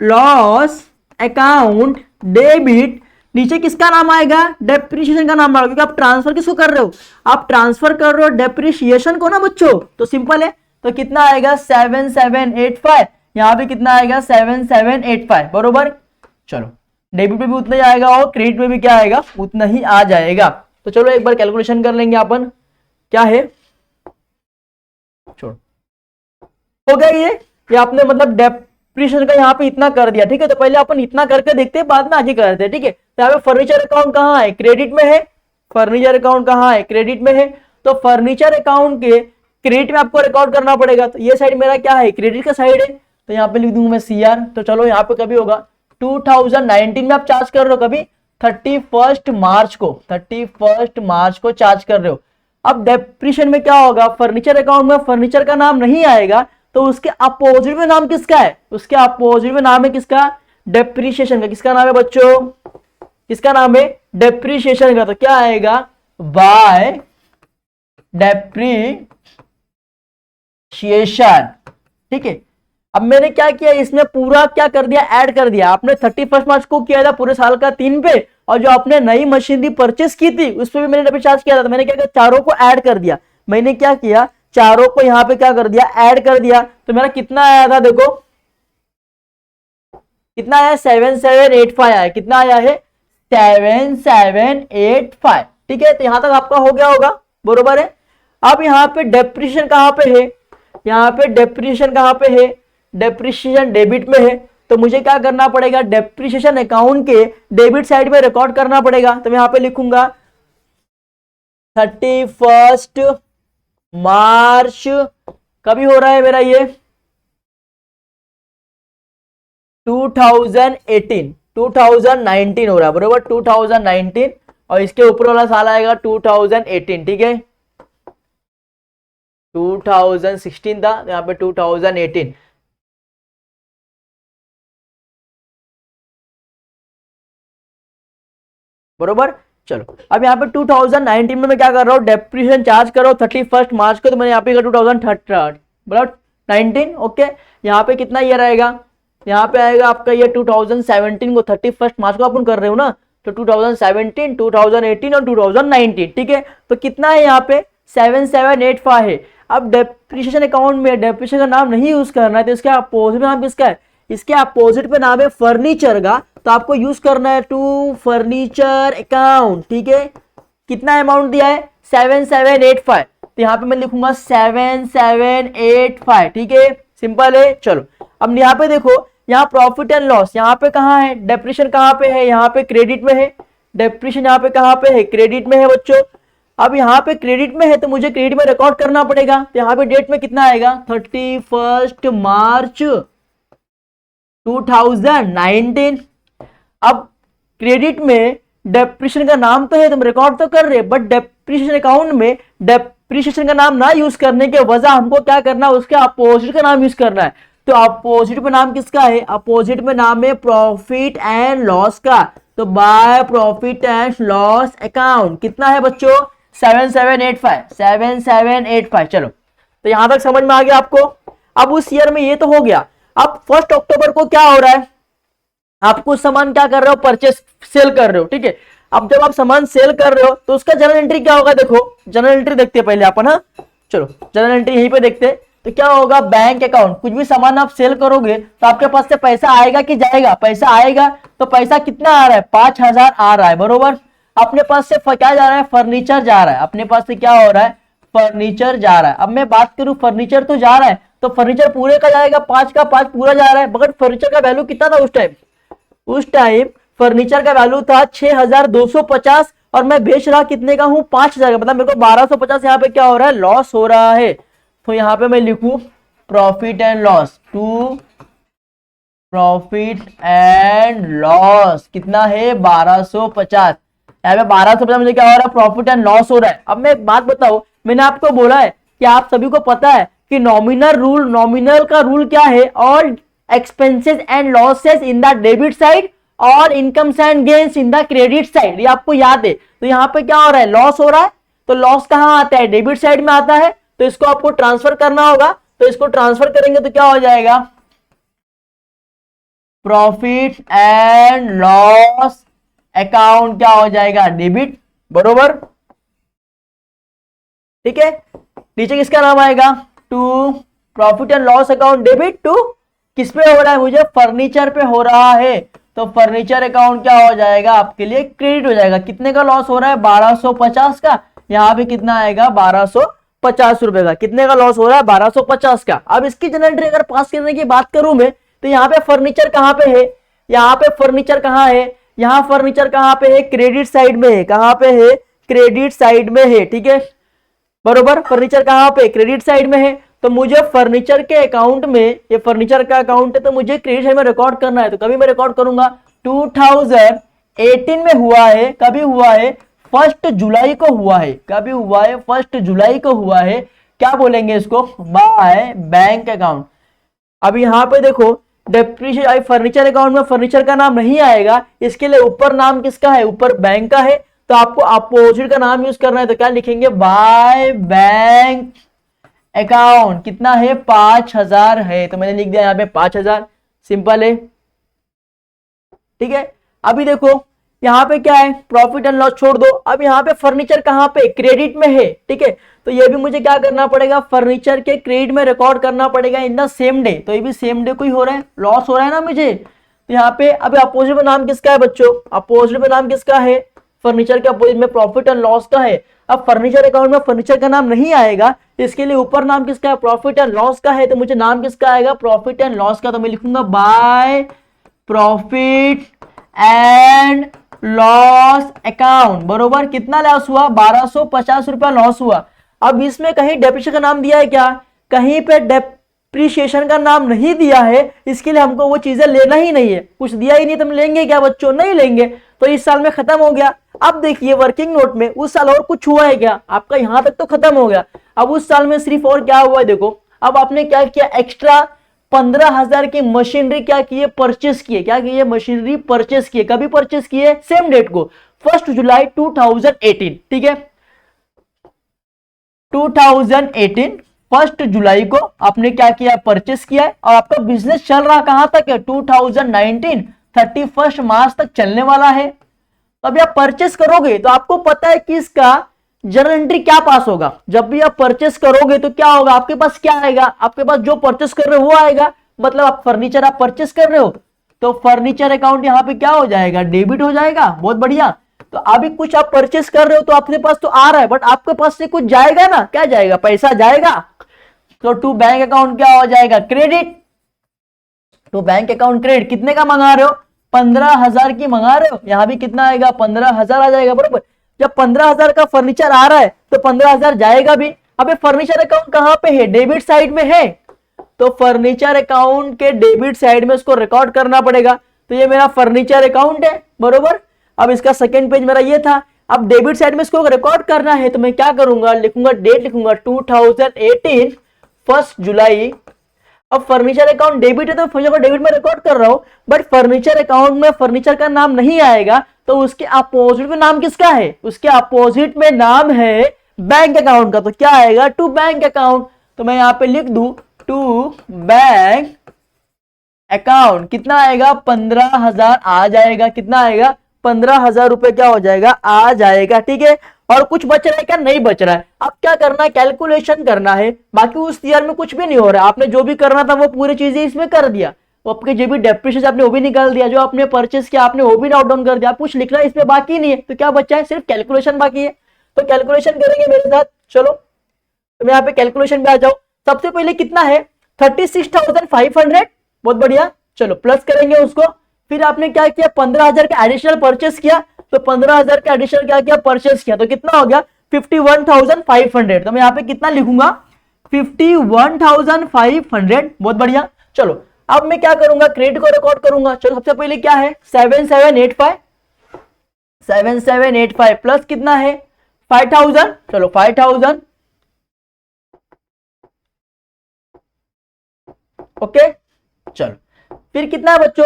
Speaker 1: loss account debit नीचे किसका नाम आएगा, डेप्रिसिएशन का नाम आएगा, क्योंकि आप ट्रांसफर किसको कर रहे हो, आप ट्रांसफर कर रहे हो डेप्रिसिएशन को ना बच्चों, तो सिंपल है। तो कितना आएगा 7785, यहाँ पे कितना आएगा 7785 बरोबर। चलो डेबिट में भी उतना ही आएगा और क्रेडिट में भी क्या आएगा उतना ही आ जाएगा। तो चलो एक बार कैलकुलेशन कर लेंगे अपन, क्या है, छोड़ हो गया ये आपने मतलब डेप्रिसिएशन का यहाँ पे इतना कर दिया, ठीक है। तो पहले अपन इतना करके देखते हैं, बाद में आगे करते हैं, ठीक है। तो यहाँ पे फर्नीचर अकाउंट कहाँ है, क्रेडिट में है, फर्नीचर अकाउंट कहाँ है, क्रेडिट में है। तो फर्नीचर अकाउंट के क्रेडिट में आपको रिकॉर्ड करना पड़ेगा, तो ये साइड मेरा क्या है, क्रेडिट का साइड है, तो यहाँ पे लिख दूंगा मैं CR। तो चलो यहाँ पे कभी होगा 2019 में आप चार्ज कर रहे हो, कभी 31 मार्च को, 31 मार्च को चार्ज कर रहे हो। अब डेप्रिसिएशन में क्या होगा, फर्नीचर अकाउंट में फर्नीचर का नाम नहीं आएगा, तो उसके अपोजिट में नाम किसका है, उसके अपोजिट में नाम है किसका, डेप्रिसिएशन का। किसका नाम है बच्चों, किसका नाम है, डेप्रिसिएशन का। तो क्या आएगा, बाय डेप्रिसिएशन, ठीक है। अब मैंने क्या किया, इसमें पूरा क्या कर दिया, ऐड कर दिया। आपने 31 मार्च को किया था पूरे साल का 3 पे, और जो आपने नई मशीनरी परचेस की थी उस पर भी मैंने अभी चार्ज किया था। तो मैंने क्या किया, चारों को ऐड कर दिया। मैंने क्या किया, चारों को यहाँ पे क्या कर दिया, ऐड कर दिया। तो मेरा कितना आया था, देखो कितना आया, 7785 आया। कितना आया है, 7785, ठीक है। तो यहां तक आपका हो गया होगा, बरोबर है। अब यहाँ पे डेप्रिसिएशन कहाँ पे है, यहाँ पे डेप्रिसिएशन कहाँ पे है, डेप्रिसिएशन डेबिट में है। तो मुझे क्या करना पड़ेगा, डेप्रिसिएशन अकाउंट के डेबिट साइड में रिकॉर्ड करना पड़ेगा। तो मैं यहाँ पे लिखूंगा 31 मार्च, कभी हो रहा है मेरा ये 2019 हो रहा है, बरोबर 2019, और इसके ऊपर वाला साल आएगा 2018, ठीक है। 2016 था, यहाँ पे 2018, बरोबर। चलो अब यहाँ पे 2019 में मैं क्या कर रहा हूँ, डेप्रिसिएशन चार्ज कर रहा हूँ 31 मार्च को। तो मैंने यहाँ पे 2019, ओके। यहाँ पे कितना ईयर आएगा, यहाँ पे आएगा आपका ये 2017 को, 31 मार्च को अपन कर रहे हो ना, तो 2017, 2018 और 2019, ठीक है। तो कितना है यहाँ पे 7785 है। अब डेप्रिसिएशन अकाउंट में डेप्रिसिएशन का नाम नहीं यूज करना है, तो इसका अपोजिट नाम किसका है, इसके अपोजिट पे नाम है फर्नीचर का। तो आपको यूज करना है टू फर्नीचर अकाउंट, ठीक है। कितना अमाउंट दिया है 7785, तो यहाँ पे मैं लिखूंगा 7785, ठीक है, सिंपल है। चलो अब यहाँ पे देखो, यहाँ प्रॉफिट एंड लॉस, यहाँ पे कहाँ है, डेप्रिसिएशन कहाँ पे है, यहाँ पे क्रेडिट में है। डेप्रिसिएशन यहाँ पे कहाँ पे है, क्रेडिट में है बच्चों। अब यहाँ पे क्रेडिट में है तो मुझे क्रेडिट में रिकॉर्ड करना पड़ेगा। तो यहाँ पे डेट में कितना आएगा, 31 मार्च 2019। अब क्रेडिट में डेप्रिसिएशन का नाम तो है, तुम रिकॉर्ड तो कर रहे, बट डेप्रिसिएशन अकाउंट में डेप्रिसिएशन का नाम ना यूज करने के वजह हमको क्या करना है, उसके अपोजिट का नाम यूज करना है। तो अपोजिट में नाम किसका है, अपोजिट में नाम है प्रॉफिट एंड लॉस का। तो by profit and loss account कितना है बच्चों, 7785। चलो तो यहां तक समझ में आ गया आपको। अब उस ईयर में ये तो हो गया। अब 1 अक्टूबर को क्या हो रहा है, आप कुछ सामान क्या कर रहे हो, परचेस सेल कर रहे हो, ठीक है। अब जब आप सामान सेल कर रहे हो तो उसका जर्नल एंट्री क्या होगा, देखो जर्नल एंट्री देखते हैं पहले अपन। हाँ चलो जर्नल एंट्री यहीं पे देखते हैं। तो क्या होगा, बैंक अकाउंट, कुछ भी सामान आप सेल करोगे तो आपके पास से पैसा आएगा कि जाएगा, पैसा आएगा। तो पैसा कितना आ रहा है, 5000 आ रहा है, बरोबर। अपने पास से क्या जा रहा है, फर्नीचर जा रहा है, अपने पास से क्या हो रहा है, फर्नीचर जा रहा है। अब मैं बात करूं, फर्नीचर तो जा रहा है, तो फर्नीचर पूरे का जाएगा, 5 का 5 पूरा जा रहा है। मगर फर्नीचर का वैल्यू कितना था उस टाइम फर्नीचर का वैल्यू था 6250, और मैं बेच रहा कितने का हूं, 5000 का, मतलब मेरे को 1250 यहाँ पे क्या हो रहा है, लॉस हो रहा है। तो यहाँ पे मैं लिखूं profit and loss, to profit and loss कितना है 1250। यहाँ पे 1250 मुझे क्या हो रहा है, प्रॉफिट एंड लॉस हो रहा है। अब मैं एक बात बताऊं, मैंने आपको बोला है कि आप सभी को पता है कि नॉमिनल का रूल क्या है, all expenses and losses in the debit side और incomes and gains in the credit side, ये आपको याद है। तो यहाँ पे क्या हो रहा है, लॉस हो रहा है। तो लॉस कहाँ आता है, डेबिट साइड में आता है। तो इसको आपको ट्रांसफर करना होगा। तो इसको ट्रांसफर करेंगे तो क्या हो जाएगा, प्रॉफिट एंड लॉस अकाउंट क्या हो जाएगा, डेबिट, बरोबर। ठीक है, नीचे किसका नाम आएगा, to profit and loss account debit to, किस पे हो रहा है मुझे, फर्नीचर पे हो रहा है, तो फर्नीचर अकाउंट क्या हो जाएगा आपके लिए, क्रेडिट हो जाएगा। कितने का लॉस हो रहा है, 1250 का, यहाँ पे कितना आएगा 1250 रुपए का, कितने का लॉस हो रहा है 1250 का। अब इसकी जनरल अगर पास करने की बात करूं मैं, तो यहाँ पे फर्नीचर कहाँ पे है, यहाँ पे फर्नीचर कहाँ है, यहाँ फर्नीचर कहाँ पे है, क्रेडिट साइड में है, कहाँ पे है, क्रेडिट साइड में है, ठीक है, बरोबर। फर्नीचर कहाँ पे, क्रेडिट साइड में है, तो मुझे फर्नीचर के अकाउंट में, ये फर्नीचर का अकाउंट है तो मुझे क्रेडिट साइड में रिकॉर्ड करना है, तो कभी मैं रिकॉर्ड करूंगा 2018 में हुआ है, कभी हुआ है 1 जुलाई को हुआ है, कभी हुआ है 1 जुलाई को हुआ है, क्या बोलेंगे इसको, बाय बैंक अकाउंट। अब यहाँ पे देखो डेप्रिशिएशन फर्नीचर अकाउंट में फर्नीचर का नाम नहीं आएगा, इसके लिए ऊपर नाम किसका है, ऊपर बैंक का है, तो आपको अपोजिट का नाम यूज करना है, तो क्या लिखेंगे, बाय बैंक अकाउंट। कितना है, 5000 है, तो मैंने लिख दिया यहाँ पे 5000, सिंपल है, ठीक है। अभी देखो यहाँ पे क्या है, प्रॉफिट एंड लॉस छोड़ दो, अब यहाँ पे फर्नीचर कहाँ पे, क्रेडिट में है, ठीक है, तो ये भी मुझे क्या करना पड़ेगा, फर्नीचर के क्रेडिट में रिकॉर्ड करना पड़ेगा इन द सेम डे, तो ये भी सेम डे को ही हो रहा है, लॉस हो रहा है ना मुझे, तो यहाँ पे अभी अपोजिट में नाम किसका है बच्चों, अपोजिट में नाम किसका है, फर्नीचर के अपोजिट में प्रॉफिट एंड लॉस का है। अब फर्नीचर अकाउंट में फर्नीचर का नाम नहीं आएगा, इसके लिए ऊपर नाम किसका है, प्रॉफिट एंड लॉस का है, तो मुझे नाम किसका आएगा, प्रॉफिट एंड लॉस का, तो मैं लिखूंगा by profit and loss account, बरोबर। कितना लॉस हुआ, 1250 रुपया लॉस हुआ। अब इसमें कहीं डेप्रिसिएशन का नाम दिया है क्या, कहीं पे डेप्रिसिएशन का नाम नहीं दिया है, इसके लिए हमको वो चीजें लेना ही नहीं है, कुछ दिया ही नहीं तो हम लेंगे क्या बच्चों, नहीं लेंगे, तो इस साल में खत्म हो गया। अब देखिए वर्किंग नोट में उस साल और कुछ हुआ है क्या, आपका यहां तक तो खत्म हो गया, अब उस साल में सिर्फ और क्या हुआ है, देखो अब आपने क्या किया, एक्स्ट्रा 15,000 की मशीनरी क्या किए, परचेस किए, क्या किए, मशीनरी परचेस किए, कभी परचेस किए, सेम डेट को 1 जुलाई 2018, ठीक है, 2018 1 जुलाई को आपने क्या किया, परचेस किया है, और आपका बिजनेस चल रहा कहां तक है, 2019 31 मार्च तक चलने वाला है। अब आप परचेस करोगे तो आपको पता है कि इसका जर्नल एंट्री क्या पास होगा, जब भी आप परचेस करोगे तो क्या होगा, आपके पास क्या आएगा, आपके पास जो परचेस कर रहे हो वो आएगा, मतलब आप फर्नीचर आप परचेस कर रहे हो, तो फर्नीचर अकाउंट यहाँ पे क्या हो जाएगा, डेबिट हो जाएगा, बहुत बढ़िया। तो अभी कुछ आप परचेस कर रहे हो तो आपके पास तो आ रहा है, बट आपके पास से कुछ जाएगा ना, क्या जाएगा, पैसा जाएगा, तो टू बैंक अकाउंट क्या हो जाएगा, credit, to bank account credit. कितने का मंगा रहे हो, 15,000 की मंगा रहे हो, यहां भी कितना आएगा, 15,000 आ जाएगा, बरोबर। जब 15,000 का फर्नीचर आ रहा है तो 15,000 जाएगा भी। अब फर्नीचर अकाउंट कहां पे है, डेबिट साइड में है, तो फर्नीचर अकाउंट के डेबिट साइड में उसको रिकॉर्ड करना पड़ेगा, तो ये मेरा फर्नीचर अकाउंट है, बरोबर। अब इसका सेकेंड पेज मेरा ये था, अब डेबिट साइड में इसको रिकॉर्ड करना है तो मैं क्या करूंगा, लिखूंगा डेट, लिखूंगा 2018 1 जुलाई। अब फर्नीचर अकाउंट डेबिट है तो फर्नीचर को डेबिट में रिकॉर्ड कर रहा हूं, बट फर्नीचर अकाउंट में फर्नीचर का नाम नहीं आएगा, तो उसके अपोजिट में नाम किसका है, उसके अपोजिट में नाम है बैंक अकाउंट का, तो क्या आएगा, टू बैंक अकाउंट। तो मैं यहां पे लिख दूं टू बैंक अकाउंट, कितना आएगा, 15,000 आ जाएगा, कितना आएगा, 15,000 रुपए क्या हो जाएगा, आ जाएगा, ठीक है। और कुछ बच रहा है क्या, नहीं बच रहा है। अब क्या करना है, कैलकुलेशन करना है, बाकी उस ईयर में कुछ भी नहीं हो रहा है, आपने जो भी करना था वो पूरी चीजें इसमें कर दिया, वो आपके जो भी डेप्रिसिएशन आपने वो भी निकाल दिया, जो आपने परचेस किया आपने वो भी नोट डाउन कर दिया, कुछ लिखना इसमें बाकी नहीं है, तो क्या बचा है, सिर्फ कैलकुलेशन बाकी है। तो कैलकुलेशन करेंगे मेरे साथ, चलो तो मैं यहाँ पे कैलकुलेशन पे आ जाऊं। सबसे पहले कितना है, 36,500, बहुत बढ़िया, चलो प्लस करेंगे उसको। फिर आपने क्या किया, 15,000 का एडिशनल परचेस किया, तो 15,000 का एडिशनल क्या किया, परचेस किया, तो कितना हो गया 51,500। तो मैं यहाँ पे कितना लिखूंगा, 51,500, बहुत बढ़िया। चलो अब मैं क्या करूंगा, क्रेडिट को रिकॉर्ड करूंगा। चलो सबसे पहले क्या है, 7785 प्लस कितना है 5,000, चलो 5,000, ओके। चलो फिर कितना है बच्चों,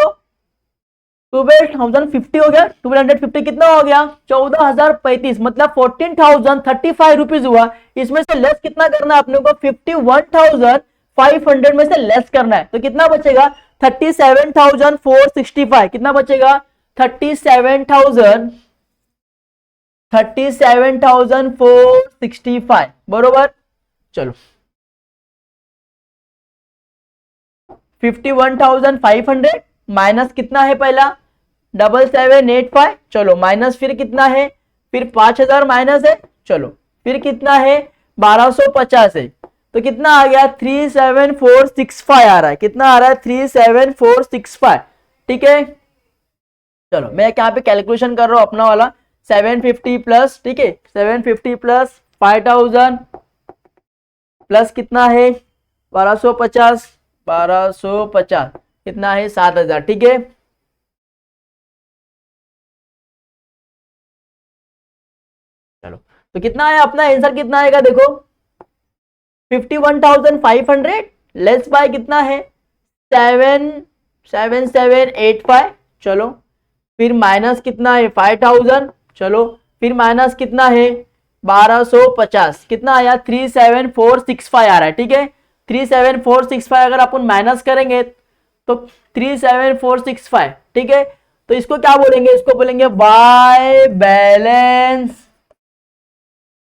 Speaker 1: 12,050 हो गया, 1250 कितना हो गया, 14,035, मतलब 14,035 रुपीज हुआ। इसमें से लेस कितना करना है अपने को, 51,500 में से लेस करना है, तो कितना बचेगा 37,465, कितना बचेगा 37,465 बरोबर. चलो 51,500 माइनस कितना है पहला 7785. चलो माइनस फिर कितना है, फिर 5000 माइनस है. चलो फिर कितना है 1250 है. तो कितना आ गया 37465 आ रहा है. कितना आ रहा है 37465. ठीक है. चलो मैं यहाँ पे कैलकुलेशन कर रहा हूँ अपना वाला 750 प्लस. ठीक है 750 प्लस 5000 प्लस कितना है 1250 कितना है 7000. ठीक है. चलो तो कितना है अपना आंसर कितना आएगा देखो 51,500 लेस बाय कितना है 77785. चलो फिर माइनस कितना है 5000. चलो फिर माइनस कितना है 1250. कितना आया 37465 आ रहा है. ठीक है 37465 अगर अपन माइनस करेंगे तो 37465. ठीक है. तो इसको क्या बोलेंगे, इसको बोलेंगे बाय बैलेंस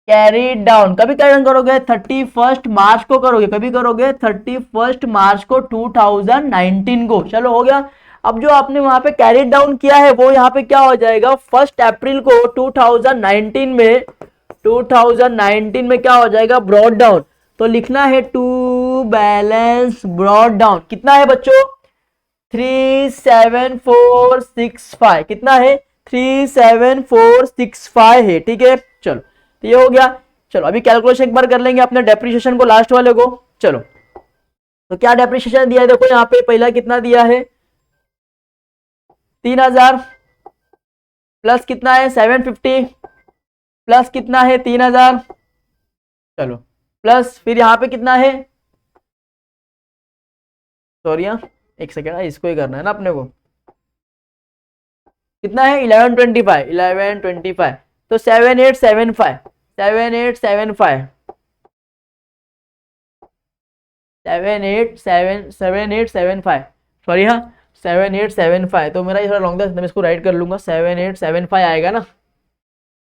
Speaker 1: कैरी डाउन. कभी कैरी डाउन करोगे 31 मार्च को करोगे, कभी करोगे 31 मार्च को 2019 को. चलो हो गया. अब जो आपने वहां पे कैरी डाउन किया है वो यहाँ पे क्या हो जाएगा 1 अप्रैल को 2019 में क्या हो जाएगा ब्रॉड डाउन. तो लिखना है टू बैलेंस ब्रॉड डाउन. कितना है बच्चों 37465. कितना है 37465 है. ठीक है. चलो तो ये हो गया. चलो अभी कैलकुलेशन एक बार कर लेंगे अपने डेप्रिसिएशन को लास्ट वाले को. चलो तो क्या डेप्रिसिएशन दिया है देखो यहाँ पे पहला कितना दिया है 3000 प्लस कितना है 750 प्लस कितना है 3000. चलो प्लस फिर यहाँ पे कितना है सॉरी एक सेकेंड इसको ही करना है ना अपने को. कितना है 1125. तो 7875 सॉरी हाँ 7875. तो मेरा ये थोड़ा लॉन्ग था मैं इसको राइट कर लूंगा 7875 आएगा ना.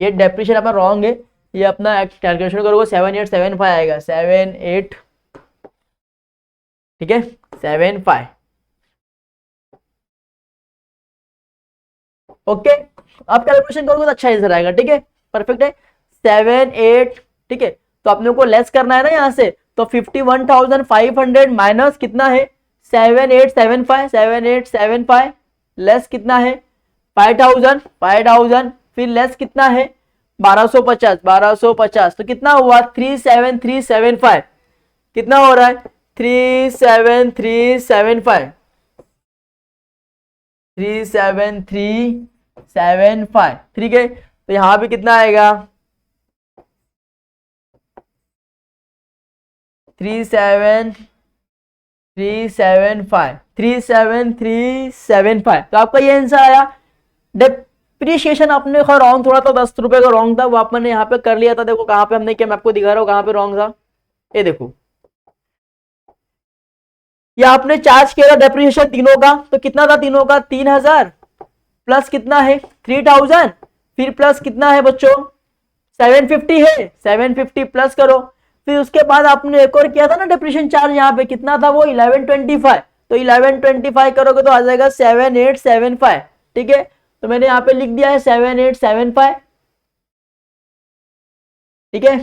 Speaker 1: ये डेप्रिसिएशन अपना रॉन्ग है. ये अपना कैलकुलेशन करोगे 7875 आएगा 78. ठीक है 75. ओके अब कैलकुलेशन करोगे तो अच्छा आंसर आएगा. ठीक है परफेक्ट है 78. ठीक है तो अपने को लेस करना है ना यहाँ से. तो 51,500 माइनस कितना है 7875 लेस कितना है 5000 फिर लेस कितना है 1250. तो कितना हुआ 37375. कितना हो रहा है 37375. ठीक है तो यहां भी कितना आएगा 37375. तो आपका ये आंसर आया. डेप्रिसिएशन अपने रॉन्ग थोड़ा था 10 रुपए का रॉन्ग था वो आपने यहाँ पे कर लिया था. देखो कहाँ पे हमने किया मैं आपको दिखा रहा हूँ कहाँ पे रॉन्ग था. ये देखो ये आपने चार्ज किया था डेप्रिसिएशन तीनों का. तो कितना था तीनों का 3000 प्लस कितना है 3000 फिर प्लस कितना है बच्चों 750 है 750 प्लस करो. फिर उसके बाद आपने एक और किया था ना डेप्रिसिएशन चार्ज यहाँ पे कितना था वो 1125. तो 1125 करोगे तो आ जाएगा 7875. ठीक है तो मैंने यहाँ पे लिख दिया है 7875. ठीक है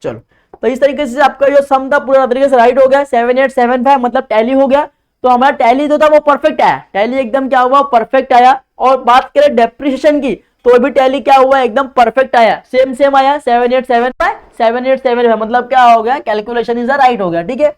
Speaker 1: चलो तो इस तरीके से आपका जो सम था पूरा तरीके से राइट हो गया 7875 मतलब टैली हो गया. तो हमारा टैली जो था वो परफेक्ट आया. टैली एकदम क्या हुआ परफेक्ट आया. और बात करें डेप्रिसिएशन की तो अभी टैली क्या हुआ एकदम परफेक्ट आया. सेम आया 7875 मतलब क्या हो गया कैलकुलेशन इज राइट हो गया. ठीक है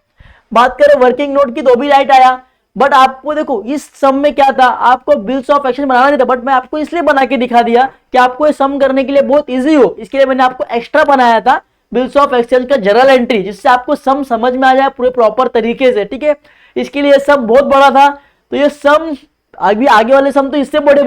Speaker 1: बात करें वर्किंग नोट की तो भी राइट आया. बट आपको देखो इस सम में क्या था आपको बिल्स ऑफ एक्सचेंज बनाना नहीं था. बट मैं आपको इसलिए बना के दिखा दिया कि आपको ये सम करने के लिए बहुत इजी हो. इसके लिए मैंने आपको एक्स्ट्रा बनाया था बिल्स ऑफ एक्सचेंज का जर्नल एंट्री जिससे आपको सम समझ में आ जाए पूरे प्रॉपर तरीके से. ठीक है इसके लिए सम बहुत बड़ा था. तो ये सम अभी आगे वाले सम तो इससे बड़े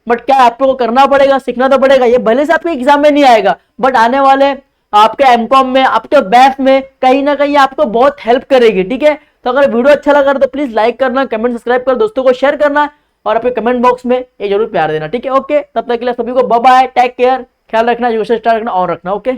Speaker 1: बट क्या आपको करना पड़ेगा सीखना तो पड़ेगा. ये भले से आपके एग्जाम में नहीं आएगा बट आने वाले आपके एमकॉम में आपके बैफ में कहीं ना कहीं आपको बहुत हेल्प करेगी. ठीक है तो अगर वीडियो अच्छा लगा तो प्लीज लाइक करना, कमेंट सब्सक्राइब कर, दोस्तों को शेयर करना और अपने कमेंट बॉक्स में ये जरूर प्यार देना। ठीक है, ओके, तब तक के लिए सभी को बाय बाय, टेक केयर, ख्याल रखना, एजुकेशन स्टार्ट रखना, ऑन रखना। ओके।